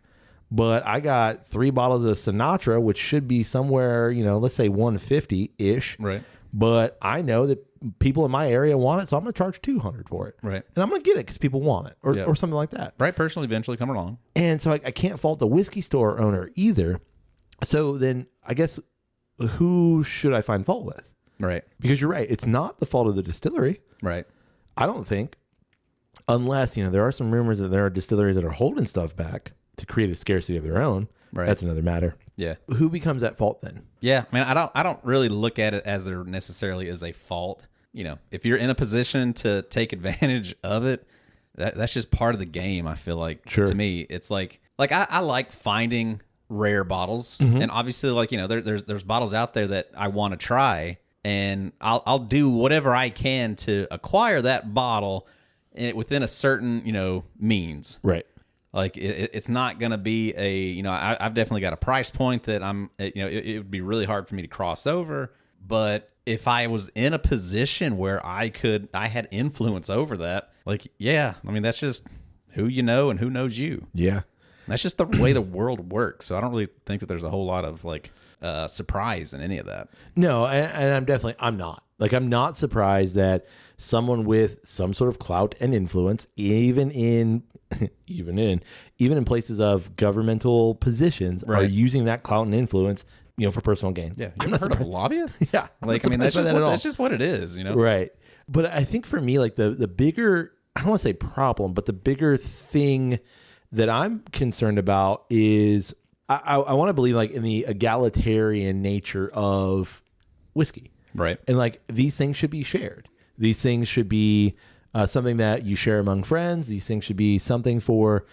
but I got 3 bottles of Sinatra, which should be somewhere, let's say 150-ish. Right. But I know that people in my area want it, so I'm going to charge $200 for it. Right. And I'm going to get it because people want it or something like that. Right person will eventually come along. And so I can't fault the whiskey store owner either. So then I guess who should I find fault with? Right. Because you're right. It's not the fault of the distillery. Right. I don't think. Unless, there are some rumors that there are distilleries that are holding stuff back to create a scarcity of their own. Right. That's another matter. Yeah. Who becomes at fault then? Yeah. Man, I don't really look at it as there necessarily is a fault. If you're in a position to take advantage of it, that's just part of the game, I feel like. Sure. To me, it's like I like finding rare bottles. Mm-hmm. And obviously, there's bottles out there that I want to try. And I'll do whatever I can to acquire that bottle within a certain, means. Right. Like it's not going to be I've definitely got a price point that it would be really hard for me to cross over. But if I was in a position where I had influence over that, that's just who you know and who knows you. Yeah. That's just the way the world works. So I don't really think that there's a whole lot of surprise in any of that. No, and I'm not. I'm not surprised that someone with some sort of clout and influence, even in places of governmental positions, are using that clout and influence, for personal gain. Yeah, I'm not heard of lobbyists. Yeah, that's just what it is. Right. But I think for me, the bigger, I don't want to say problem, but the bigger thing that I'm concerned about is I want to believe in the egalitarian nature of whiskey. Right. And these things should be shared. These things should be something that you share among friends. These things should be something for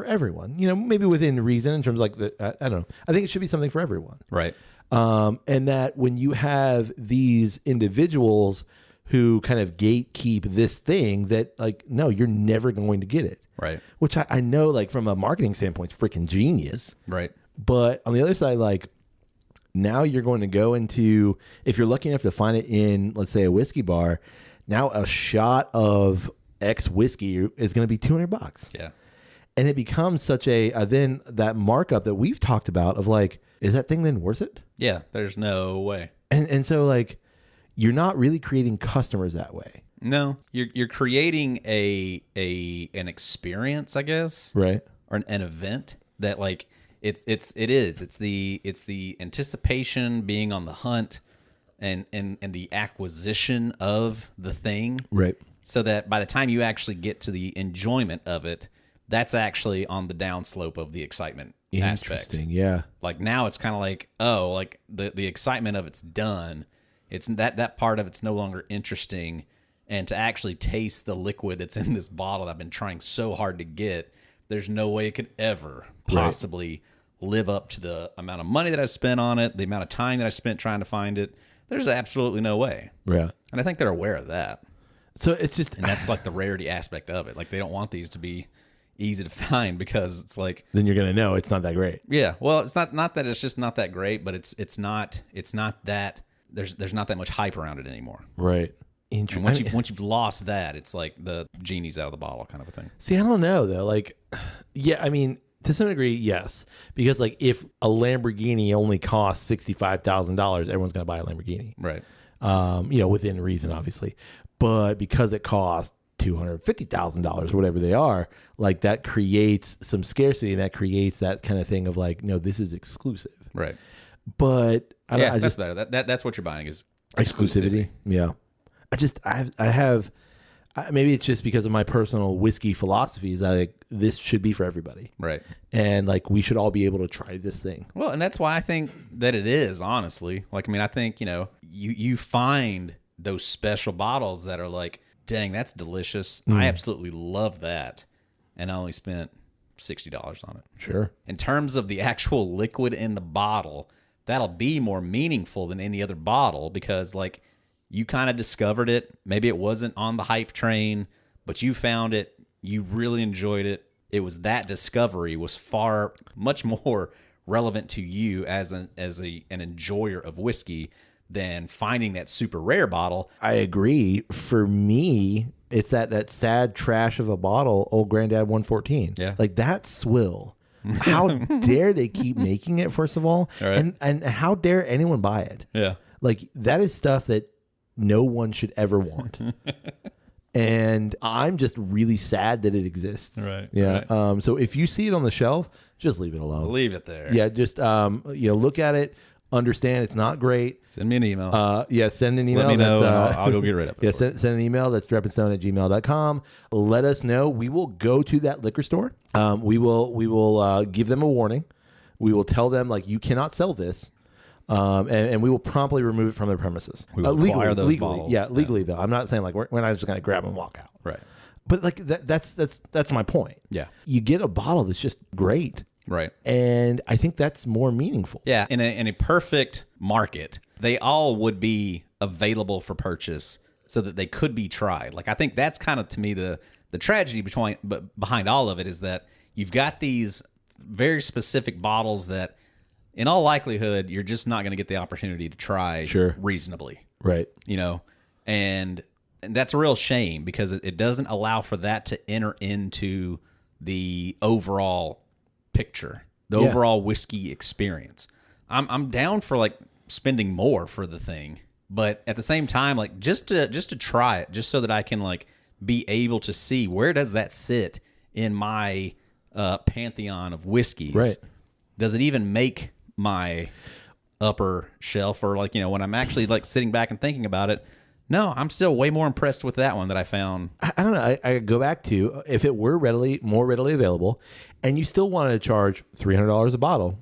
everyone, maybe within reason in terms of I don't know. I think it should be something for everyone. Right. And that when you have these individuals who kind of gatekeep this thing that no, you're never going to get it. Right. Which I know from a marketing standpoint, it's freaking genius. Right. But on the other side, now you're going to go into, if you're lucky enough to find it in, let's say, a whiskey bar, now a shot of X whiskey is going to be $200. Yeah. And it becomes such then that markup that we've talked about of is that thing then worth it? Yeah. There's no way. And so you're not really creating customers that way. No, you're creating an experience, I guess. Right. Or an event that it's the anticipation, being on the hunt, and the acquisition of the thing. Right. So that by the time you actually get to the enjoyment of it, that's actually on the downslope of the excitement aspect. Interesting. Yeah. Now it's kind of the excitement of it's done. It's that part of it's no longer interesting. And to actually taste the liquid that's in this bottle that I've been trying so hard to get, there's no way it could ever possibly live up to the amount of money that I spent on it, the amount of time that I spent trying to find it. There's absolutely no way. Yeah. And I think they're aware of that. So it's just... And that's the rarity aspect of it. They don't want these to be easy to find because it's then you're going to know it's not that great. Yeah. Well, it's not that it's just not that great, but it's not that... There's not that much hype around it anymore. Right. And once you've lost that, it's the genie's out of the bottle kind of a thing. See, I don't know though. Yeah, I mean, to some degree, yes, because if a Lamborghini only costs $65,000, everyone's going to buy a Lamborghini, right? Within reason, obviously. But because it costs $250,000 or whatever they are, that creates some scarcity, and that creates that kind of thing of no, this is exclusive, right? But that's better. That's what you're buying is exclusivity. Yeah. I have maybe it's just because of my personal whiskey philosophies that this should be for everybody. Right. And we should all be able to try this thing. Well, and that's why I think that it is, honestly. I think, you find those special bottles that are dang, that's delicious. I absolutely love that. And I only spent $60 on it. Sure. In terms of the actual liquid in the bottle, that'll be more meaningful than any other bottle because you kind of discovered it. Maybe it wasn't on the hype train, but you found it. You really enjoyed it. It was that discovery was much more relevant to you as an enjoyer of whiskey than finding that super rare bottle. I agree. For me, it's that sad trash of a bottle, Old Granddad 114. Yeah. Like that swill. How dare they keep making it, first of all? Right. And how dare anyone buy it? Yeah. Like that is stuff that no one should ever want. And I'm just really sad that it exists. Right. Yeah. Right. So if you see it on the shelf, just leave it alone. Leave it there. Yeah. Just look at it, understand it's not great. Send me an email. Send an email. Let me know, and I'll go get rid of it. Yeah, send an email. That's drepandstone@gmail.com. Let us know. We will go to that liquor store. We will give them a warning. We will tell them, like, you cannot sell this. And we will promptly remove it from their premises. We will acquire those bottles. Yeah, legally, though. I'm not saying, like, we're not just going to grab and walk out. Right. But, like, that's my point. Yeah. You get a bottle that's just great. Right. And I think that's more meaningful. Yeah. In a perfect market, they all would be available for purchase so that they could be tried. Like, I think that's kind of, to me, the tragedy behind all of it is that you've got these very specific bottles that, in all likelihood, you're just not going to get the opportunity to try reasonably. Right. You know, and that's a real shame because it doesn't allow for that to enter into the overall picture, the overall whiskey experience. I'm down for like spending more for the thing, but at the same time, like just to try it, just so that I can like be able to see where does that sit in my pantheon of whiskeys. Right. Does it even make my upper shelf, or like, you know, when I'm actually like sitting back and thinking about it, no, I'm still way more impressed with that one that I found. I don't know. I go back to, if it were more readily available and you still wanted to charge $300 a bottle,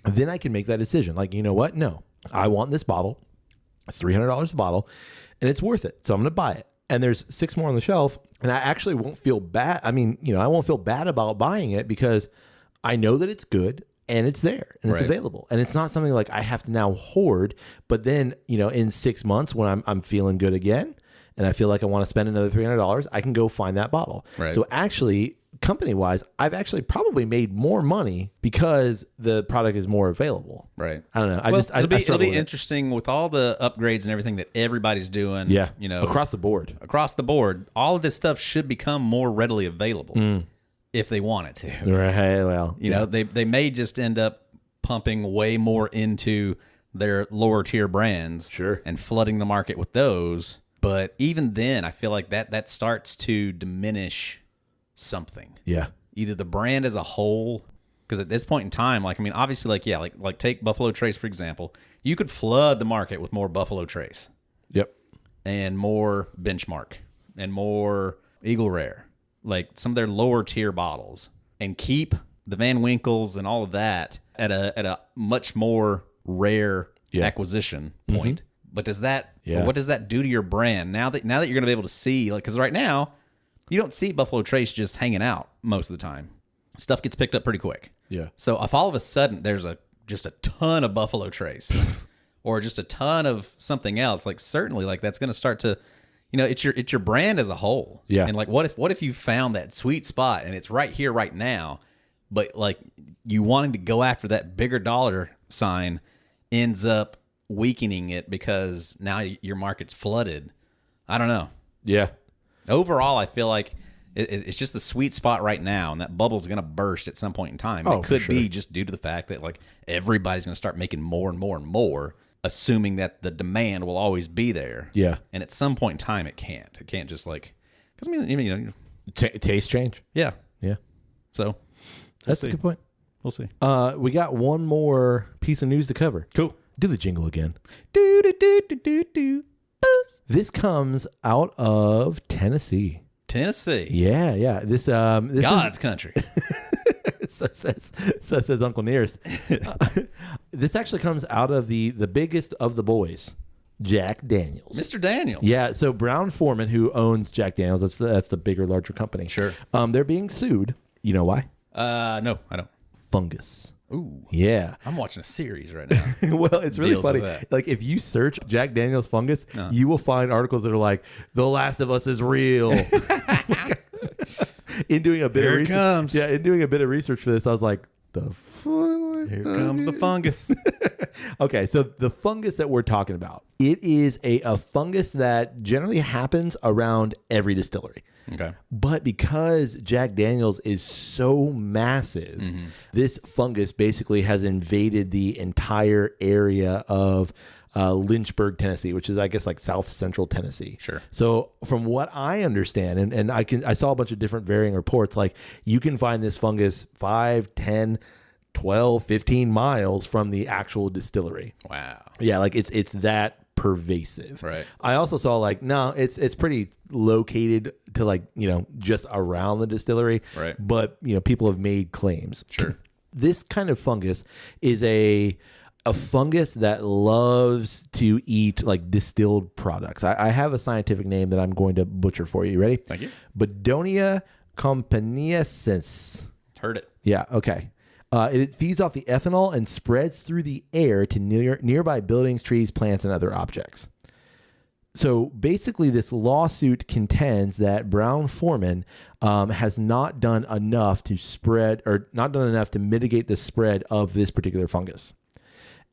then I can make that decision. Like, you know what? No, I want this bottle. It's $300 a bottle and it's worth it. So I'm going to buy it. And there's 6 more on the shelf and I actually won't feel bad. I mean, you know, I won't feel bad about buying it because I know that it's good. And it's there and it's available. And it's not something like I have to now hoard. But then, you know, in 6 months when I'm feeling good again and I feel like I want to spend another $300, I can go find that bottle. Right. So actually, company-wise, I've actually probably made more money because the product is more available. Right. I don't know. It'll be interesting with all the upgrades and everything that everybody's doing. Yeah. You know, across the board. All of this stuff should become more readily available. If they wanted to. Right. Well, you know, they may just end up pumping way more into their lower tier brands and flooding the market with those. But even then, I feel like that starts to diminish something. Yeah. Either the brand as a whole, because at this point in time, like, I mean, obviously, like take Buffalo Trace, for example. You could flood the market with more Buffalo Trace. Yep. And more Benchmark and more Eagle Rare. Like some of their lower tier bottles, and keep the Van Winkles and all of that at a much more rare acquisition point. But what does that do to your brand now that you're going to be able to see, like, because right now you don't see Buffalo Trace just hanging out most of the time. Stuff gets picked up pretty quick. Yeah. So if all of a sudden there's just a ton of Buffalo Trace or just a ton of something else, like certainly like that's going to start to, you know, it's your brand as a whole. Yeah. And like, what if you found that sweet spot and it's right here, right now, but like you wanting to go after that bigger dollar sign ends up weakening it because now your market's flooded. I don't know. Yeah. Overall, I feel like it's just the sweet spot right now, and that bubble's going to burst at some point in time. Oh, it could for sure. be just due to the fact that like everybody's going to start making more and more and more, assuming that the demand will always be there. Yeah. And at some point in time, it can't. It can't just like, because I mean, you know, Taste change. yeah. Yeah. So That's a good point. we'll see. We got one more piece of news to cover. Cool. Do the jingle again. Do do do do do do. This comes out of Tennessee. Tennessee. Yeah. This God's country. so says Uncle Nearest. This actually comes out of the biggest of the boys, Jack Daniels. Mr. Daniels. Yeah, so Brown-Forman, who owns Jack Daniels, that's the bigger, larger company. Sure. They're being sued. You know why? No, I don't. Fungus. Ooh. Yeah. I'm watching a series right now. Well, it's really Deals with funny. that. Like, if you search Jack Daniels fungus, you will find articles that are like, "The Last of Us is real." In doing a bit Here of it research, comes. in doing a bit of research for this, I was like, "The fuck?" coming. Here comes the fungus. Okay, so the fungus that we're talking about, it is a fungus that generally happens around every distillery. Okay. But because Jack Daniel's is so massive, this fungus basically has invaded the entire area of Lynchburg, Tennessee, which is, I guess, like South Central Tennessee. Sure. So from what I understand, and I saw a bunch of different varying reports, like you can find this fungus 5, 10, 12, 15 miles from the actual distillery. Wow. Yeah, like it's that pervasive. Right. I also saw like, no, it's pretty located to like, just around the distillery. Right. But, people have made claims. Sure. This kind of fungus is a fungus that loves to eat like distilled products. I have a scientific name that I'm going to butcher for you. Ready? Thank you. Bedonia companiensis. Heard it. Yeah. Okay. It feeds off the ethanol and spreads through the air to nearby buildings, trees, plants, and other objects. So basically, this lawsuit contends that Brown-Forman has not done enough to mitigate the spread of this particular fungus.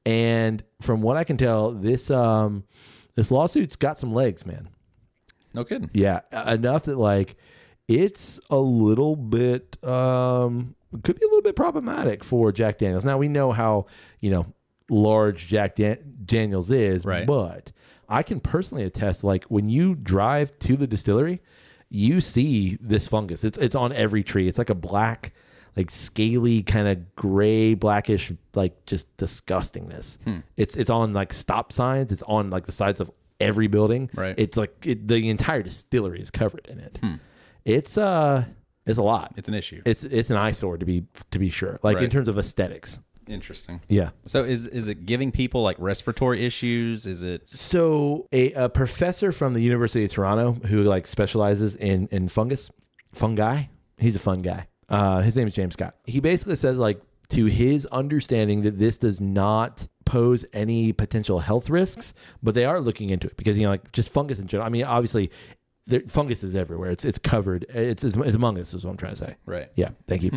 And from what I can tell, this lawsuit's got some legs, man. No kidding. Yeah, enough that like it's a little bit could be a little bit problematic for Jack Daniels. Now we know how large Jack Daniels is, right. But I can personally attest, like when you drive to the distillery, you see this fungus. It's on every tree. It's like a black, like scaly kind of gray, blackish, like just disgustingness. It's on like stop signs. It's on like the sides of every building. Right. It's like the entire distillery is covered in it. It's a lot. It's an issue. It's an eyesore to be sure. Like in terms of aesthetics. Interesting. Yeah. So is it giving people like respiratory issues? Is it? So a professor from the University of Toronto who like specializes in fungi. He's a fun guy. His name is James Scott. He basically says like to his understanding that this does not pose any potential health risks, but they are looking into it because like just fungus in general. I mean, obviously. Fungus is everywhere. It's covered. It's among us is what I'm trying to say. Right. Yeah. Thank you.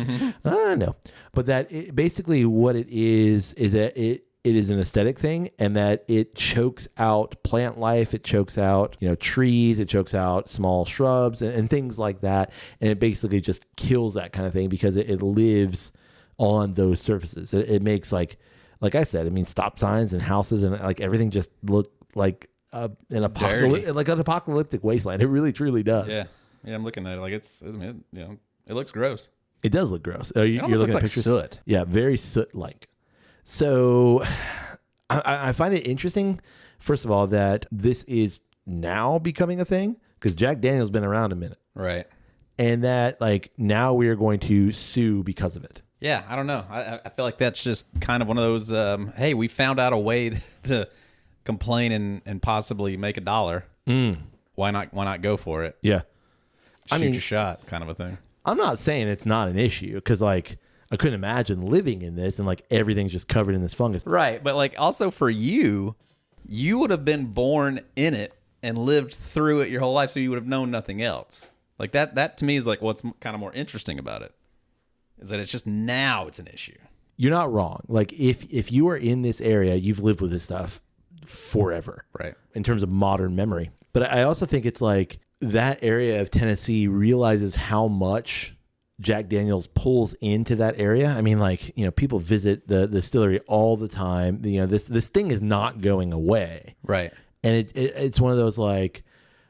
No. But basically what it is that it is an aesthetic thing and that it chokes out plant life. It chokes out, trees. It chokes out small shrubs and things like that. And it basically just kills that kind of thing because it lives on those surfaces. It makes like I said, I mean, stop signs and houses and like everything just look like an apocalyptic wasteland. It really truly does. Yeah, I'm looking at it like it looks gross. It does look gross. You're looking looks at like pictures? soot. Yeah, very soot-like. So I find it interesting, first of all, that this is now becoming a thing because Jack Daniel's been around a minute, right? And that like now we are going to sue because of it. Yeah, I don't know. I feel like that's just kind of one of those. Hey, we found out a way to complain and possibly make $1. Why not go for it? Yeah. Shoot your shot kind of a thing. I'm not saying it's not an issue because like I couldn't imagine living in this and like everything's just covered in this fungus. Right. But like also for you would have been born in it and lived through it your whole life. So you would have known nothing else. Like that to me is like what's kind of more interesting about it is that it's just now it's an issue. You're not wrong. Like if you are in this area, you've lived with this stuff forever, right? In terms of modern memory. But I also think it's like that area of Tennessee realizes how much Jack Daniel's pulls into that area. I mean, like, people visit the distillery all the time. This thing is not going away. Right. And it's one of those like,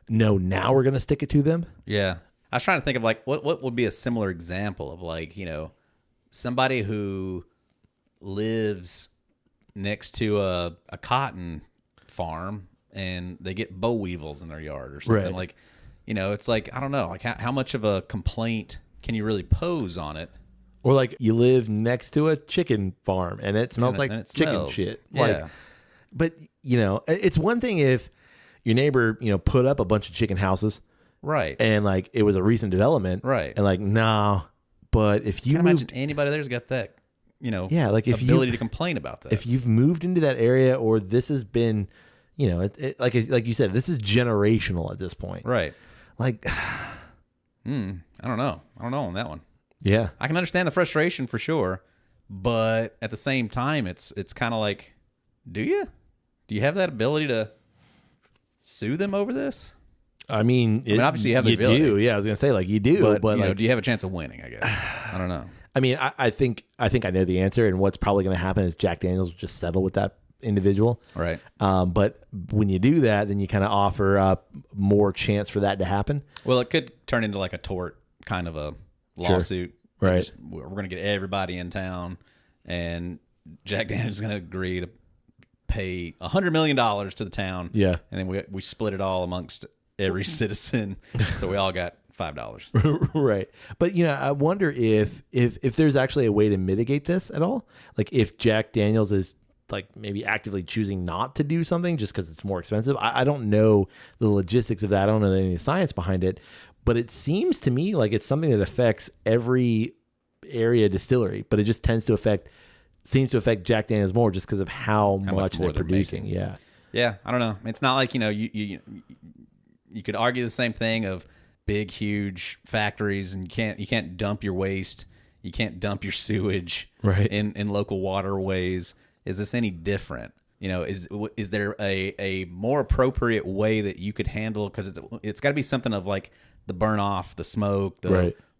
no, now we're going to stick it to them. Yeah. I was trying to think of like, what would be a similar example of like, somebody who lives next to a cotton farm and they get boll weevils in their yard or something. Right. Like, it's like, I don't know, like how much of a complaint can you really pose on it? Or like you live next to a chicken farm and it smells like chicken smells. shit. Yeah. Like, but it's one thing if your neighbor, put up a bunch of chicken houses. Right. And like it was a recent development. Right. And like, nah. But if you imagine anybody there's got that, like if ability to complain about that. If you've moved into that area or this has been, like you said, this is generational at this point. Right. Like, I don't know. I don't know on that one. Yeah. I can understand the frustration for sure, But at the same time, it's kind of like, do you have that ability to sue them over this? I mean, obviously you have the ability. do. Yeah, I was gonna say like you do, but you know, like, do you have a chance of winning? I guess I don't know. I mean, I think I know the answer, and what's probably going to happen is Jack Daniels will just settle with that individual. Right. But when you do that, then you kind of offer up more chance for that to happen. Well, it could turn into like a tort kind of a lawsuit. Sure. Right. We're going to get everybody in town, and Jack Daniels is going to agree to pay $100 million to the town. Yeah. And then we split it all amongst every citizen, so we all got $5. Right. But I wonder if there's actually a way to mitigate this at all. Like if Jack Daniels is like maybe actively choosing not to do something just because it's more expensive. I don't know the logistics of that. I don't know any science behind it, but it seems to me like it's something that affects every area distillery, but it just seems to affect Jack Daniels more just because of how much they're producing. Yeah. Yeah. I don't know. It's not like, you could argue the same thing of big, huge factories, and you can't dump your waste. You can't dump your sewage in local waterways. Is this any different? Is there a more appropriate way that you could handle? Because it's got to be something of like the burn off, the smoke,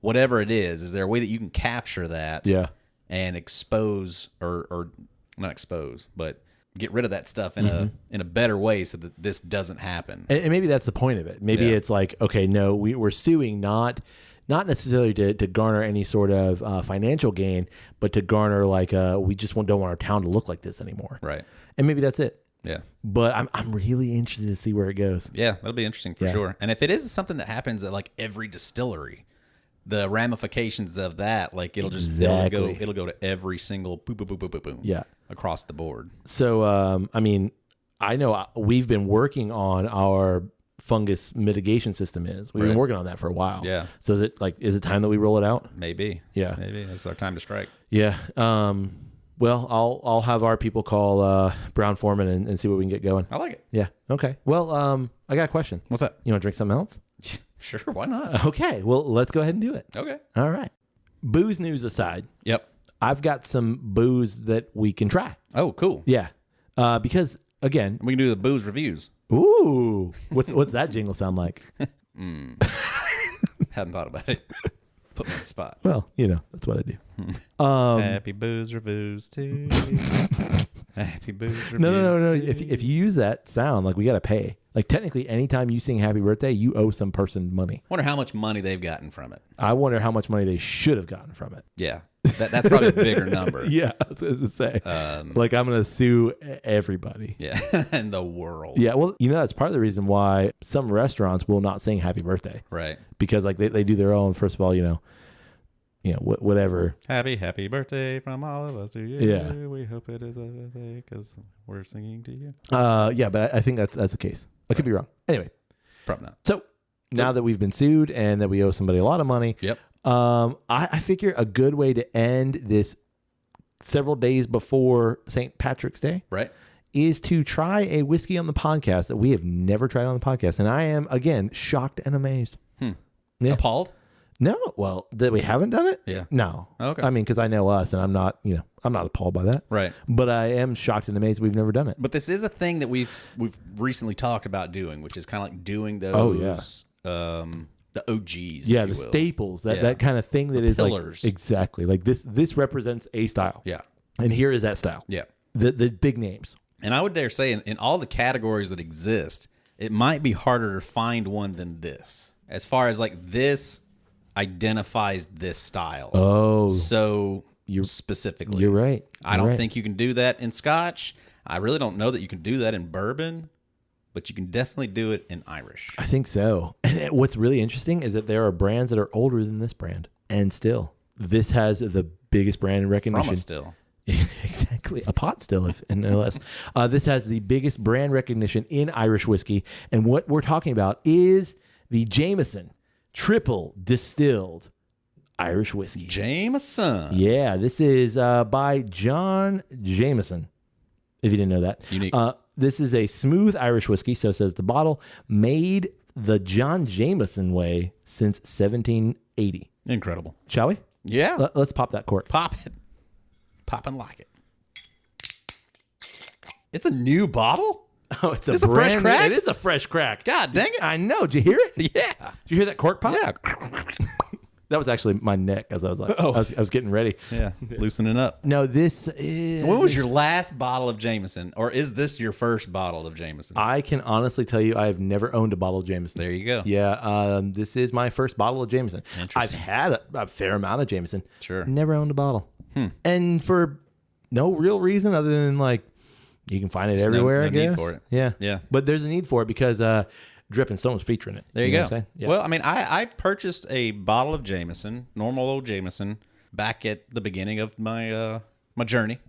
whatever it is. Is there a way that you can capture that? Yeah. And expose or not expose, but get rid of that stuff in a better way so that this doesn't happen. And maybe that's the point of it. Maybe it's like, okay, no, we're suing not necessarily to garner any sort of financial gain, but to garner like we just don't want our town to look like this anymore. Right. And maybe that's it. Yeah. But I'm really interested to see where it goes. Yeah, that'll be interesting for sure. And if it is something that happens at like every distillery, the ramifications of that, like it'll go to every single boom, boom, boom, boom, boom, boom. Yeah. Across the board. So, I mean, I know we've been working on our fungus mitigation system. We've been working on that for a while. Yeah. So is it time that we roll it out? Maybe. Yeah. Maybe it's our time to strike. Yeah. Well, I'll have our people call Brown Foreman and see what we can get going. I like it. Yeah. Okay. Well, I got a question. What's that? You want to drink something else? Sure. Why not? Okay. Well, let's go ahead and do it. Okay. All right. Booze news aside. Yep. I've got some booze that we can try. Oh, cool. Yeah. Because again, we can do the booze reviews. Ooh. What's that jingle sound like? Hadn't thought about it. Put me on the spot. Well, that's what I do. Happy booze reviews too. Happy booze reviews. No. If you use that sound, like we got to pay. Like technically, anytime you sing "Happy Birthday," you owe some person money. Wonder how much money they've gotten from it. I wonder how much money they should have gotten from it. Yeah, that's probably a bigger number. Yeah, I was going to say. Like I'm going to sue everybody. Yeah, in the world. Yeah, well, that's part of the reason why some restaurants will not sing "Happy Birthday." Right. Because like they do their own. First of all, whatever. Happy birthday from all of us to you. Yeah. We hope it is a birthday because we're singing to you. Yeah, but I think that's the case. I could be wrong. Anyway. Probably not. So now that we've been sued and that we owe somebody a lot of money. Yep. I figure a good way to end this several days before St. Patrick's Day. Right. Is to try a whiskey on the podcast that we have never tried on the podcast. And I am, again, shocked and amazed. Yeah. Appalled? No, well, that we haven't done it? Yeah. No. Okay. I mean, because I know us, and I'm not appalled by that. Right. But I am shocked and amazed we've never done it. But this is a thing that we've recently talked about doing, which is kind of like doing those, the OGs. Yeah, the staples, that kind of thing that is pillars. Like exactly like this represents a style. Yeah. And here is that style. Yeah. The big names. And I would dare say, in all the categories that exist, it might be harder to find one than this. As far as like this identifies this style. Oh. So specifically. You're right. I don't think you can do that in Scotch. I really don't know that you can do that in bourbon, but you can definitely do it in Irish. I think so. And what's really interesting is that there are brands that are older than this brand. And still, this has the biggest brand recognition. From a still. Exactly. A pot still, if no less. This has the biggest brand recognition in Irish whiskey. And what we're talking about is the Jameson Triple Distilled Irish Whiskey. Jameson. Yeah, this is by John Jameson, if you didn't know that. Unique. This is a smooth Irish whiskey, so says the bottle, made the John Jameson way since 1780. Incredible. Shall we? Yeah. Let's pop that cork. Pop it. Popping like it. It's a new bottle? Oh, it's a It's a fresh brand crack? It is a fresh crack. God dang it. I know. Did you hear it? Yeah. Did you hear that cork pop? Yeah. That was actually my neck as I was like, I was getting ready. Yeah. Loosening up. No, this is. When was your last bottle of Jameson? Or is this your first bottle of Jameson? I can honestly tell you, I have never owned a bottle of Jameson. There you go. Yeah, this is my first bottle of Jameson. Interesting. I've had a fair amount of Jameson. Sure. Never owned a bottle. And for no real reason other than like, you can find it everywhere, no I guess. need for it. Yeah. Yeah. But there's a need for it because Drip and Stone was featuring it. There you know go. what I'm saying? Yeah. Well, I mean, I purchased a bottle of Jameson, normal old Jameson, back at the beginning of my my journey.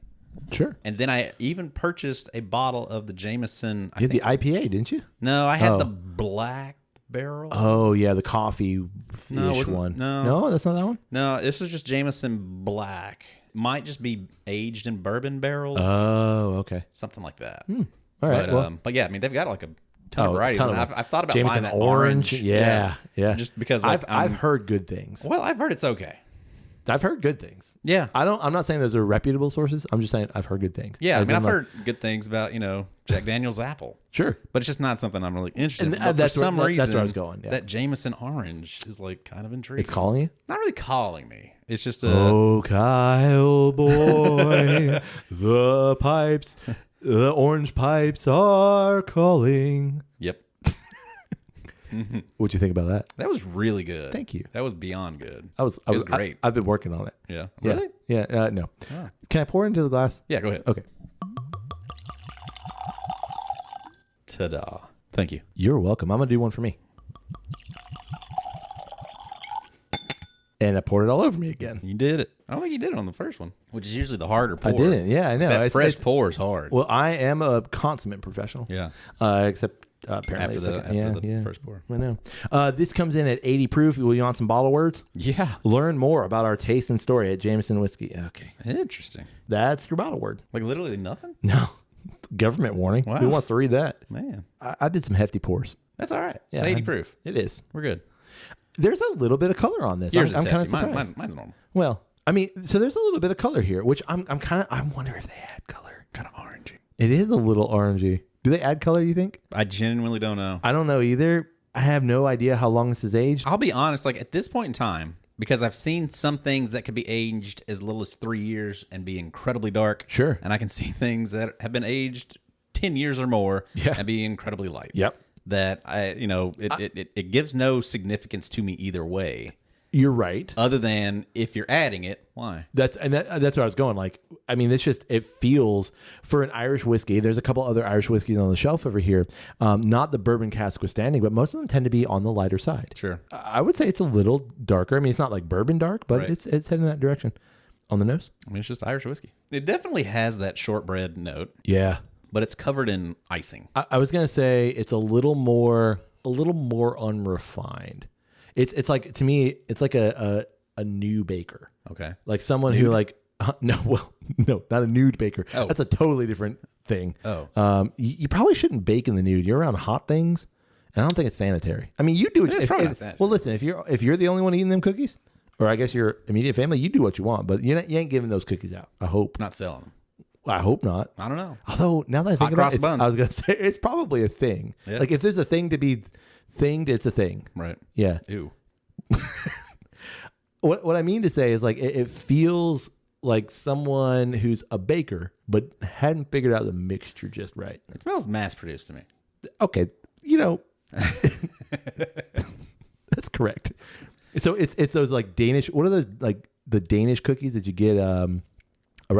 Sure. And then I even purchased a bottle of the Jameson. You had the IPA, didn't you? No, I had the Black Barrel. Oh, yeah, the coffee-ish wasn't- one. no. No, that's not that one? No, this is just Jameson Black. Might just be aged in bourbon barrels. Oh, okay. Something like that. All right. But yeah, I mean, they've got like a ton of a varieties. ton And of I've thought about Jameson buying that orange. Yeah. Just because like, I've heard good things. well, I've heard it's okay. I've heard good things. Yeah. I'm not saying those are reputable sources. I'm just saying I've heard good things. Yeah, I As mean, in, I've like- heard good things about, Jack Daniel's Apple. Sure. But it's just not something I'm really interested in. And But that's for some where- reason, that's where I was going, yeah. that Jameson Orange is like kind of intriguing. It's calling you? Not really calling me. It's just a... Oh, Kyle boy, the orange pipes are calling. Yep. What'd you think about that? That was really good. Thank you. That was beyond good. I was great. I've been working on it. Yeah. Yeah. Really? Yeah. No. Oh. Can I pour it into the glass? Yeah, go ahead. Okay. Ta-da. Thank you. You're welcome. I'm gonna do one for me. And I poured it all over me again. You did it. I don't think you did it on the first one, which is usually the harder pour. I didn't. Yeah, I know. That fresh pour is hard. Well, I am a consummate professional. Yeah. Except apparently After the- second. after the yeah. first pour. I know. This comes in at 80 proof. Will you want some bottle words? Yeah. Learn more about our taste and story at Jameson Whiskey. Okay. Interesting. That's your bottle word. Like literally nothing? No. Government warning. Wow. Who wants to read that? Man. I did some hefty pours. That's all right. Yeah, It's 80 proof. It is. We're good. There's a little bit of color on this. Yours I'm is kind of hefty. surprised. Mine's normal. Well, I mean, so there's a little bit of color here, which I wonder if they add color. Kind of orangey. It is a little orangey. Do they add color, you think? I genuinely don't know. I don't know either. I have no idea how long this is aged. I'll be honest, like at this point in time, because I've seen some things that could be aged as little as 3 years and be incredibly dark. Sure. And I can see things that have been aged 10 years or more Yeah. and be incredibly light. Yep. That it gives no significance to me either way, You're right. other than if you're adding it, why? That's where I was going. Like, I mean, it feels for an Irish whiskey. There's a couple other Irish whiskeys on the shelf over here. Not the bourbon cask withstanding, but most of them tend to be on the lighter side. Sure. I would say it's a little darker. I mean, it's not like bourbon dark, but Right. it's heading in that direction. On the nose. I mean, it's just Irish whiskey. It definitely has that shortbread note, Yeah. but it's covered in icing. I was gonna say it's a little more unrefined. It's like, to me, it's like a new baker, Okay. like someone who like no, not a nude baker. Oh. That's a totally different thing. Oh. You probably shouldn't bake in the nude. You're around hot things, and I don't think it's sanitary. I mean, you do it. It's probably not sanitary. Well, listen, if you're the only one eating them cookies, or I guess your immediate family, you do what you want, but you ain't giving those cookies out. I hope. Not selling them. I hope not. I don't know. Although now that I think Hot about cross it, buns. I was gonna say it's probably a thing. Yeah. Like if there's a thing to be thinged, it's a thing. Right. Yeah. Ew. What I mean to say is like it feels like someone who's a baker but hadn't figured out the mixture just right. It smells mass produced to me. Okay, that's correct. So it's those like Danish. What are those like the Danish cookies that you get around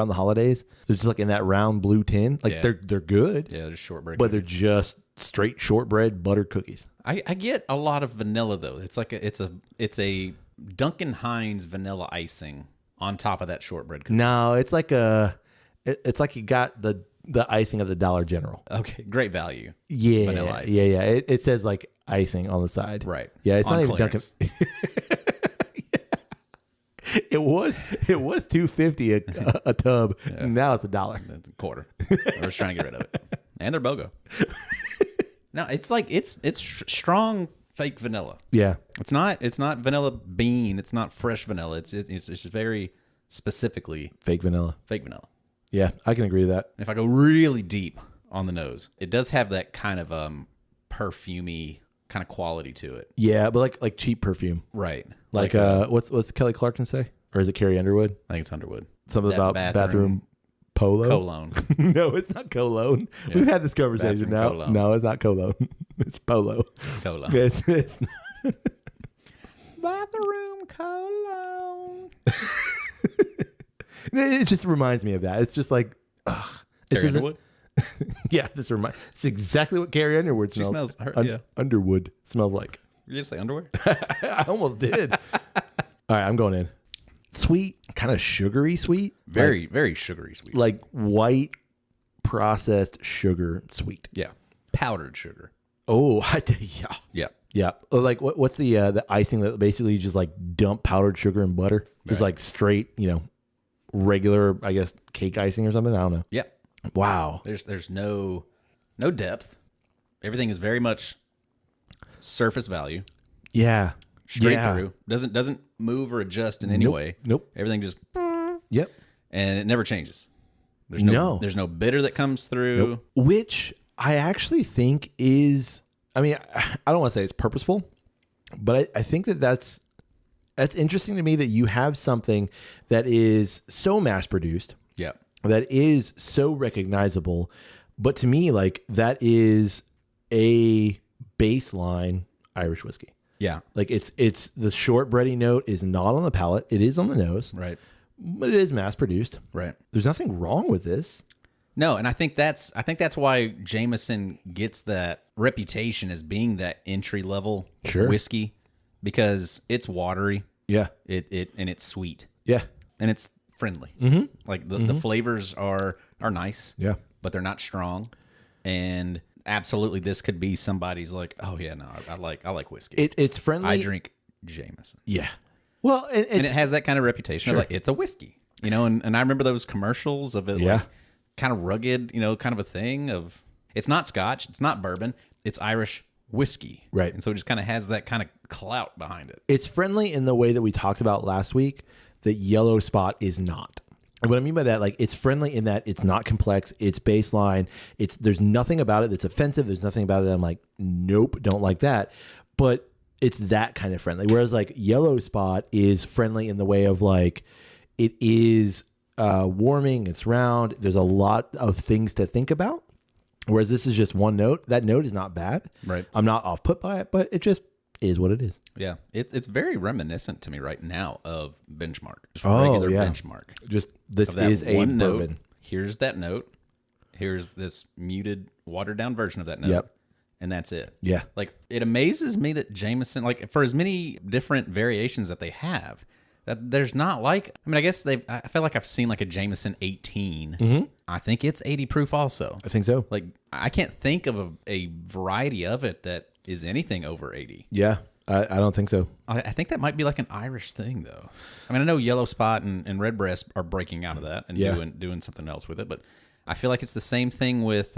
the holidays? They're just like in that round blue tin. Like Yeah. they're good, Yeah, just shortbread. but they're just straight shortbread buttered cookies. I get a lot of vanilla though. It's like it's a Duncan Hines vanilla icing on top of that shortbread cookie. No, it's like it's like you got the icing of the Dollar General. Okay, great value. Yeah, Vanilla icing. yeah. It says like icing on the side. Right. Yeah, it's On not even clearance. Dunkin'. It was $2.50 a tub. Yeah. Now it's $1. That's a quarter. I was trying to get rid of it. And they're BOGO. No, it's like it's strong fake vanilla. Yeah, It's not vanilla bean. It's not fresh vanilla. It's very specifically Fake vanilla. fake vanilla. Yeah, I can agree with that. And if I go really deep on the nose, it does have that kind of perfumey kind of quality to it. Yeah, but like cheap perfume. Right. Like what's Kelly Clarkson say? Or is it Carrie Underwood? I think it's Underwood. Something That about bathroom polo. Cologne. No, it's not cologne. Yeah. We've had this conversation Bathroom now. cologne. No, it's not cologne. It's polo. It's cologne. It's Bathroom cologne. it just reminds me of that. It's just like, ugh. Carrie Underwood? Yeah, it's exactly what Carrie Underwood She smells. smells Underwood smells like. You just say underwear? I almost did. All right, I'm going in. Sweet, kind of sugary sweet. Very, very sugary sweet. Like white processed sugar sweet. Yeah. Powdered sugar. Oh, yeah. Yeah. Yeah. Like what's the icing that basically you just like dump powdered sugar and butter? Just Right. like straight, regular, I guess, cake icing or something. I don't know. Yeah. Wow. There's no depth. Everything is very much surface value. Yeah. Straight Yeah. through. Doesn't move or adjust in any way. Nope. Everything just Yep. and it never changes. No. There's no bitter that comes through. Nope. Which I actually think is, I mean, I don't want to say it's purposeful, but I think that's interesting to me that you have something that is so mass produced, Yeah. that is so recognizable, but to me, like that is a baseline Irish whiskey. Yeah. Like it's the shortbready note is not on the palate. It is on the nose, Right. but it is mass produced. Right. There's nothing wrong with this. No, and I think that's why Jameson gets that reputation as being that entry level Sure. whiskey, because it's watery. Yeah. And it's sweet Yeah. and it's friendly. Like the flavors are nice. Yeah. But they're not strong. And absolutely, this could be somebody's like, oh yeah, no, I like whiskey. It's friendly. I drink Jameson. Yeah. Well, And it has that kind of reputation of like, it's a whiskey, and I remember those commercials of it, Yeah. like kind of rugged, kind of a thing of, it's not Scotch, it's not bourbon, it's Irish whiskey. Right. And so it just kind of has that kind of clout behind it. it's friendly in the way that we talked about last week that Yellow Spot is not. And what I mean by that, like it's friendly in that it's not complex, it's baseline, there's nothing about it that's offensive, there's nothing about it that I'm like, nope, don't like that. But it's that kind of friendly. Whereas like Yellow Spot is friendly in the way of like it is warming, it's round, there's a lot of things to think about. Whereas this is just one note. That note is not bad. Right. I'm not off put by it, but it just is what it is. Yeah. It's very reminiscent to me right now of Benchmark. Just Oh, regular yeah. Benchmark. Just this Of that is a one bourbon. note. Here's that note. Here's this muted, watered down version of that note. Yep. And that's it. Yeah. Like, it amazes me that Jameson, like, for as many different variations that they have, that there's not like, I mean, I guess I feel like I've seen like a Jameson 18. Mm-hmm. I think it's 80 proof also. I think so. Like, I can't think of a variety of it that is anything over 80. Yeah. I don't think so. I think that might be like an Irish thing, though. I mean, I know Yellow Spot and Redbreast are breaking out of that and Yeah. doing something else with it, but I feel like it's the same thing with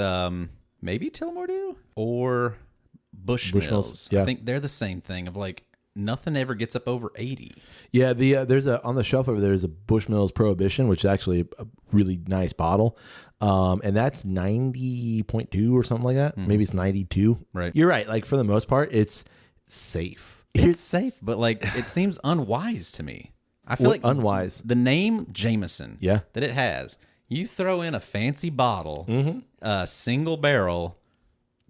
maybe Tullamore Dew or Bushmills. yeah. I think they're the same thing of like nothing ever gets up over 80. Yeah, there's on the shelf over there is a Bushmills Prohibition, which is actually a really nice bottle, and that's 90.2 or something like that. Maybe it's 92. Right. You're right. Like for the most part, it's safe. It's safe, but like it seems unwise to me. I feel Well, like unwise. The name Jameson, Yeah. that it has. You throw in a fancy bottle, a single barrel,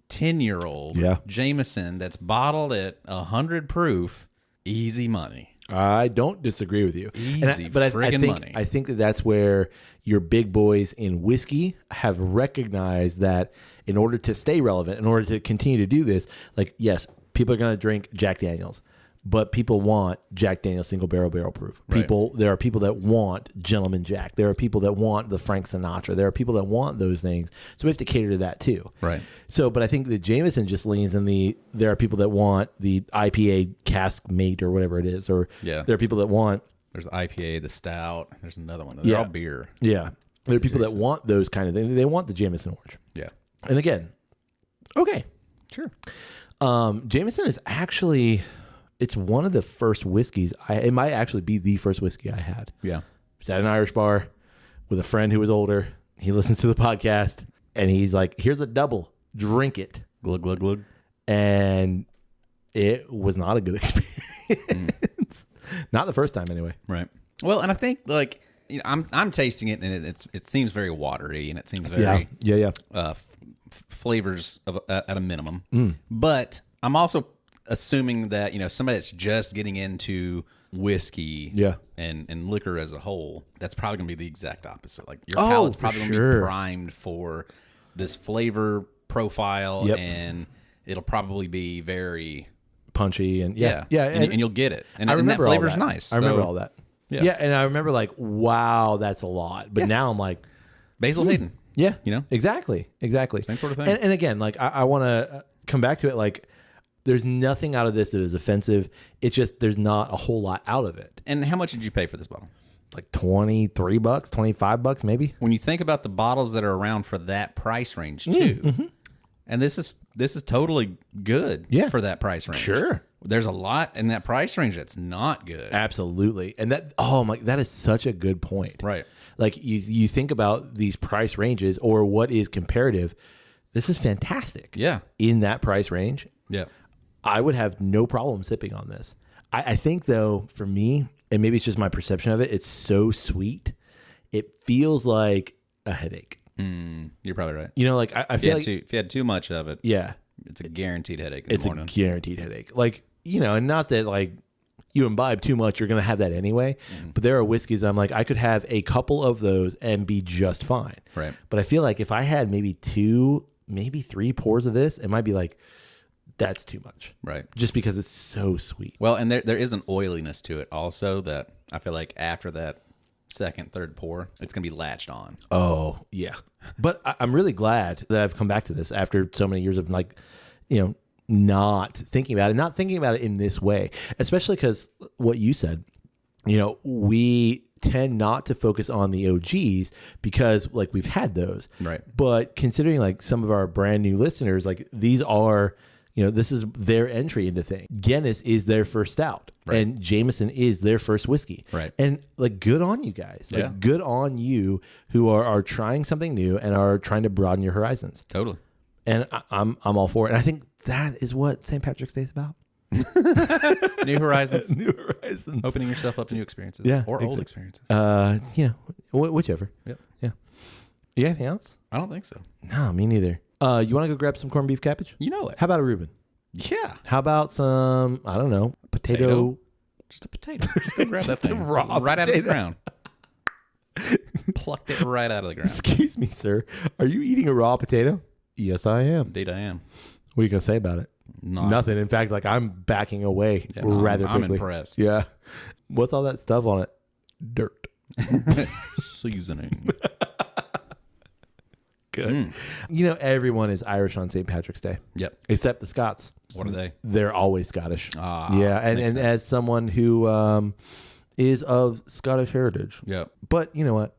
10-year-old Yeah. Jameson that's bottled at 100 proof, easy money. I don't disagree with you. Easy But I friggin' think money. I think that's where your big boys in whiskey have recognized that in order to stay relevant, in order to continue to do this, like yes, people are going to drink Jack Daniels, but people want Jack Daniels single barrel proof. Right. There are people that want Gentleman Jack. There are people that want the Frank Sinatra. There are people that want those things. So we have to cater to that too. Right. So, but I think the Jameson just leans in there are people that want the IPA cask mate or whatever it is, or Yeah. there are people that want, There's the IPA, the stout. There's another one. They're all beer. yeah, there are people that want those kind of things. They want the Jameson orange. Yeah. And again, okay. Sure. Jameson is actually, it's one of the first whiskeys. It might actually be the first whiskey I had. Yeah. was at an Irish bar with a friend who was older. He listens to the podcast, and he's like, here's a double. Drink it. Glug, glug, glug. And it was not a good experience. Not the first time, anyway. Right. Well, and I think, like, you know, I'm tasting it, and it seems very watery, and it seems very flavors at a minimum. But I'm also assuming that, you know, somebody that's just getting into whiskey and liquor as a whole, that's probably going to be the exact opposite. Like, your palate's probably going to be primed for this flavor profile, and it'll probably be very punchy and and you'll get it. And, I remember that flavor's all that. nice. I remember all that. Yeah, and I remember like, wow, that's a lot. But now I'm like, Basil Hayden. Yeah, you know, exactly. Same sort of thing. And again, like I want to come back to it. Like, there's nothing out of this that is offensive. It's just there's not a whole lot out of it. And how much did you pay for this bottle? Like $23, $25 maybe. When you think about the bottles that are around for that price range too, and this is totally good for that price range. Sure. There's a lot in that price range that's not good. Absolutely. And that is such a good point. Right. Like you think about these price ranges or what is comparative. This is fantastic. Yeah. In that price range. Yeah. I would have no problem sipping on this. I think though, for me, and maybe it's just my perception of it, it's so sweet. It feels like a headache. You're probably right. You know, like I feel like if you had too much of it, it's a guaranteed headache in the morning. It's a guaranteed headache. Like, you know, and not that like you imbibe too much, you're going to have that anyway. But there are whiskeys I'm like, I could have a couple of those and be just fine. Right. But I feel like if I had maybe 2, maybe 3 pours of this, it might be like, that's too much. Right. Just because it's so sweet. Well, and there is an oiliness to it also that I feel like after that second, third pour, it's going to be latched on. Oh, yeah. But I'm really glad that I've come back to this after so many years of like, you know, not thinking about it in this way, especially because what you said, you know, we tend not to focus on the OGs because like we've had those. Right. But considering like some of our brand new listeners, like these are, you know, this is their entry into things. Guinness is their first stout, and Jameson is their first whiskey. Right. And like, good on you guys. Like, good on you who are trying something new and are trying to broaden your horizons. Totally. And I'm all for it. And I think that is what St. Patrick's Day is about. New horizons. New horizons. Opening yourself up to new experiences. Or old experiences. You know, whichever. Yep. Yeah. You got anything else? I don't think so. No, me neither. You want to go grab some corned beef cabbage? You know it. How about a Reuben? Yeah. How about some, I don't know, potato? Just a potato. Just go grab that thing. Raw right out of the potato. ground. Plucked it right out of the ground. Excuse me, sir. Are you eating a raw potato? Yes, I am. Indeed, I am. What are you going to say about it? Nothing. In fact, like I'm backing away rather quickly. I'm impressed. Yeah. What's all that stuff on it? Dirt. Seasoning. Good. You know, everyone is Irish on St. Patrick's Day. Yep. Except the Scots. What are they? They're always Scottish. Yeah. And as someone who is of Scottish heritage. Yep. But you know what?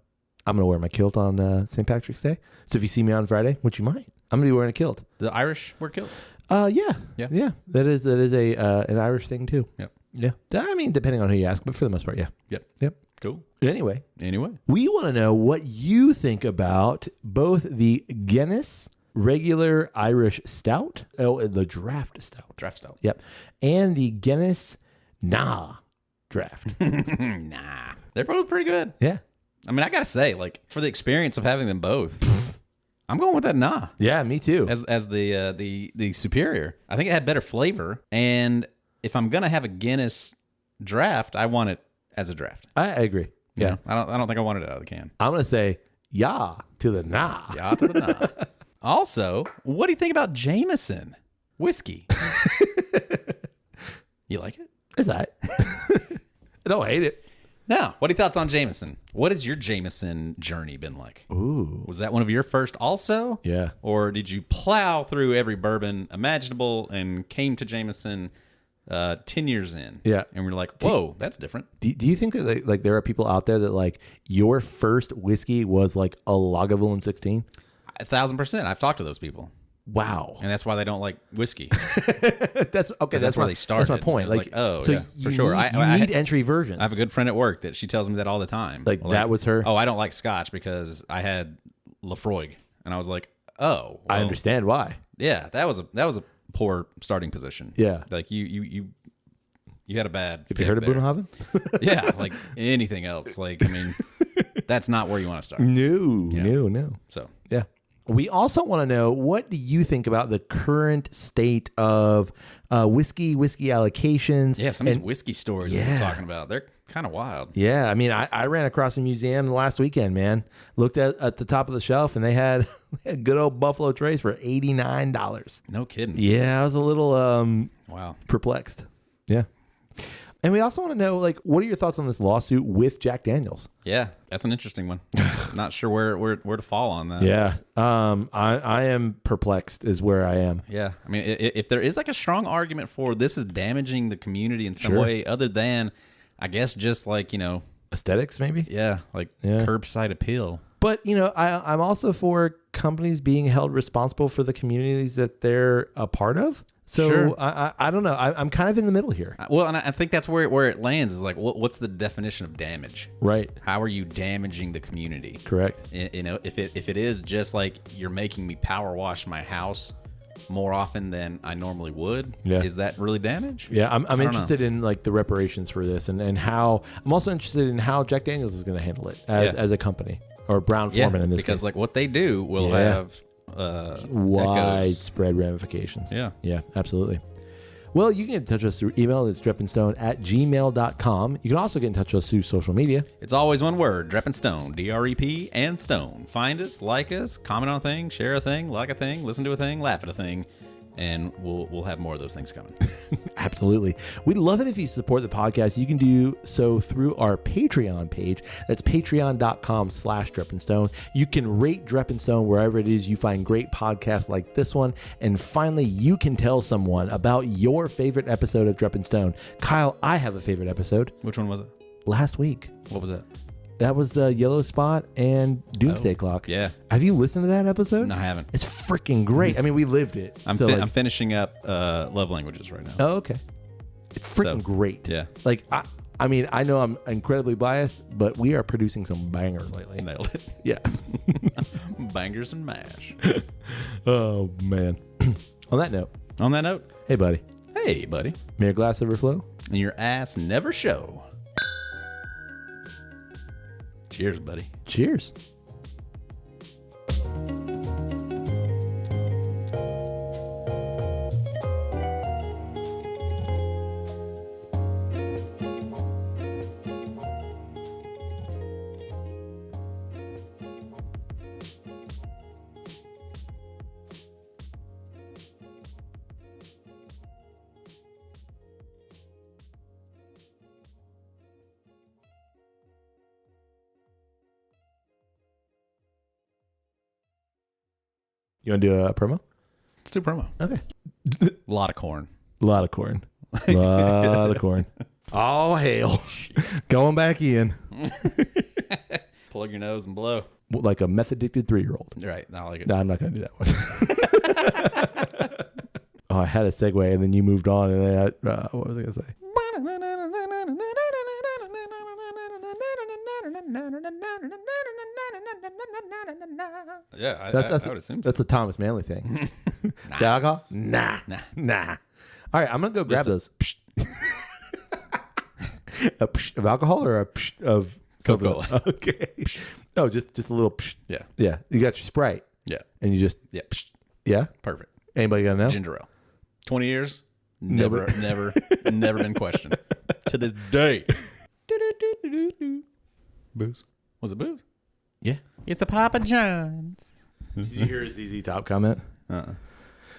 I'm going to wear my kilt on St. Patrick's Day. So if you see me on Friday, which you might, I'm going to be wearing a kilt. The Irish wear kilts? Yeah. That is an Irish thing too. Yep. Yeah. I mean, depending on who you ask, but for the most part, yeah. Yep. Cool. Anyway, we want to know what you think about both the Guinness regular Irish Stout, the Draft Stout. Draft Stout. Yep. And the Guinness Draft. Nah. They're both pretty good. Yeah. I mean, I got to say, like, for the experience of having them both, I'm going with that nah. Yeah, me too. As the superior. I think it had better flavor. And if I'm going to have a Guinness draft, I want it as a draft. I agree. Yeah. You know, I don't think I want it out of the can. I'm going to say yeah to the nah. Yeah to the nah. Also, what do you think about Jameson whiskey? You like it? It's all right. I don't hate it. Now, what are your thoughts on Jameson? What has your Jameson journey been like? Ooh. Was that one of your first also? Yeah. Or did you plow through every bourbon imaginable and came to Jameson 10 years in? Yeah. And we're like, whoa, that's different. Do you think that like there are people out there that like your first whiskey was like a Lagavulin 16? 1,000%. I've talked to those people. Wow. And that's why they don't like whiskey. That's okay. That's where they started. That's my point. Like, oh, so yeah, for sure. You need entry versions. I have a good friend at work that she tells me that all the time. Like that was her. Oh, I don't like Scotch because I had Lafroig, and I was like, oh, well, I understand why. Yeah, that was a poor starting position. Yeah, like you had a bad. Have you heard of Budenhaven? Yeah, like anything else. Like I mean, that's not where you want to start. No. So yeah. We also want to know, what do you think about the current state of whiskey allocations? Yeah, some of these whiskey stories that we're talking about, they're kind of wild. Yeah, I mean, I ran across a museum last weekend, man. Looked at the top of the shelf, and they had good old Buffalo Trace for $89. No kidding. Yeah, I was a little perplexed. Yeah. And we also want to know, like, what are your thoughts on this lawsuit with Jack Daniels? Yeah, that's an interesting one. Not sure where to fall on that. Yeah, I am perplexed is where I am. Yeah, I mean, if there is like a strong argument for this is damaging the community in some way other than, I guess, just like, aesthetics, maybe? Yeah, like curbside appeal. But, I'm also for companies being held responsible for the communities that they're a part of. So I don't know. I'm kind of in the middle here. Well, and I think that's where it lands is like, what's the definition of damage? Right. How are you damaging the community? Correct. If it is just like you're making me power wash my house more often than I normally would, is that really damage? Yeah, I'm interested in like the reparations for this and how. I'm also interested in how Jack Daniels is going to handle it as a company, or Brown-Forman in this case. Because like what they do will have widespread ramifications. Yeah, absolutely. Well, you can get in touch with us through email. It's drepandstone@gmail.com. You can also get in touch with us through social media. It's always one word, Drep and Stone, DREP and Stone. Find us, like us, comment on a thing, share a thing, like a thing, listen to a thing, laugh at a thing, and we'll have more of those things coming. Absolutely. We'd love it if you support the podcast. You can do so through our Patreon page. That's patreon.com/drepandstone. You can rate Drep and Stone wherever it is you find great podcasts like this one. And finally, you can tell someone about your favorite episode of Drep and Stone. Kyle, I have a favorite episode. Which one was it? Last week. What was that? That was the Yellow Spot and Doomsday Clock. Yeah. Have you listened to that episode? No, I haven't. It's freaking great. I mean, we lived it. I'm finishing up Love Languages right now. Oh, okay. It's freaking great. Yeah. Like, I mean, I know I'm incredibly biased, but we are producing some bangers lately. Nailed it. Yeah. Bangers and mash. Oh, man. On that note. Hey, buddy. May your glass overflow. And your ass never show. Cheers, buddy. Cheers. You want to do a promo? Let's do promo. Okay. A lot of corn. A lot of corn. A lot of corn. All hail. Going back in. Plug your nose and blow. Like a meth addicted 3-year-old. Right. I like it. No, I'm not going to do that one. Oh, I had a segue and then you moved on. And then what was I going to say? Yeah, I would assume so. That's a Thomas Manley thing. The alcohol? Nah. All right, I'm going to go grab those. A psh of alcohol or a psh of Coca-Cola? Okay. Oh, just a little psh. Yeah. Yeah. You got your Sprite. Yeah. And you just... Yeah. Psh. Yeah? Perfect. Anybody got to know? Ginger ale. 20 years. Never been questioned. To this day. Booze. Was it booze? Yeah. It's a Papa John's. Did you hear a ZZ Top comment?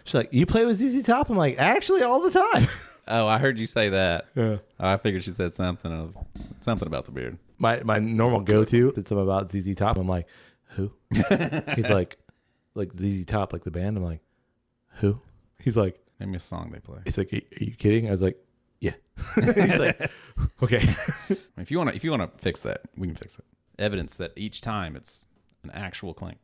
She's like, you play with ZZ Top? I'm like, actually, all the time. Oh, I heard you say that. Yeah. I figured she said something about the beard. My normal go-to did something about ZZ Top. I'm like, who? He's like ZZ Top, like the band. I'm like, who? He's like, name me a song they play. He's like, are you kidding? I was like, yeah. He's like, okay. If you want to fix that, we can fix it. Evidence that each time it's an actual clink.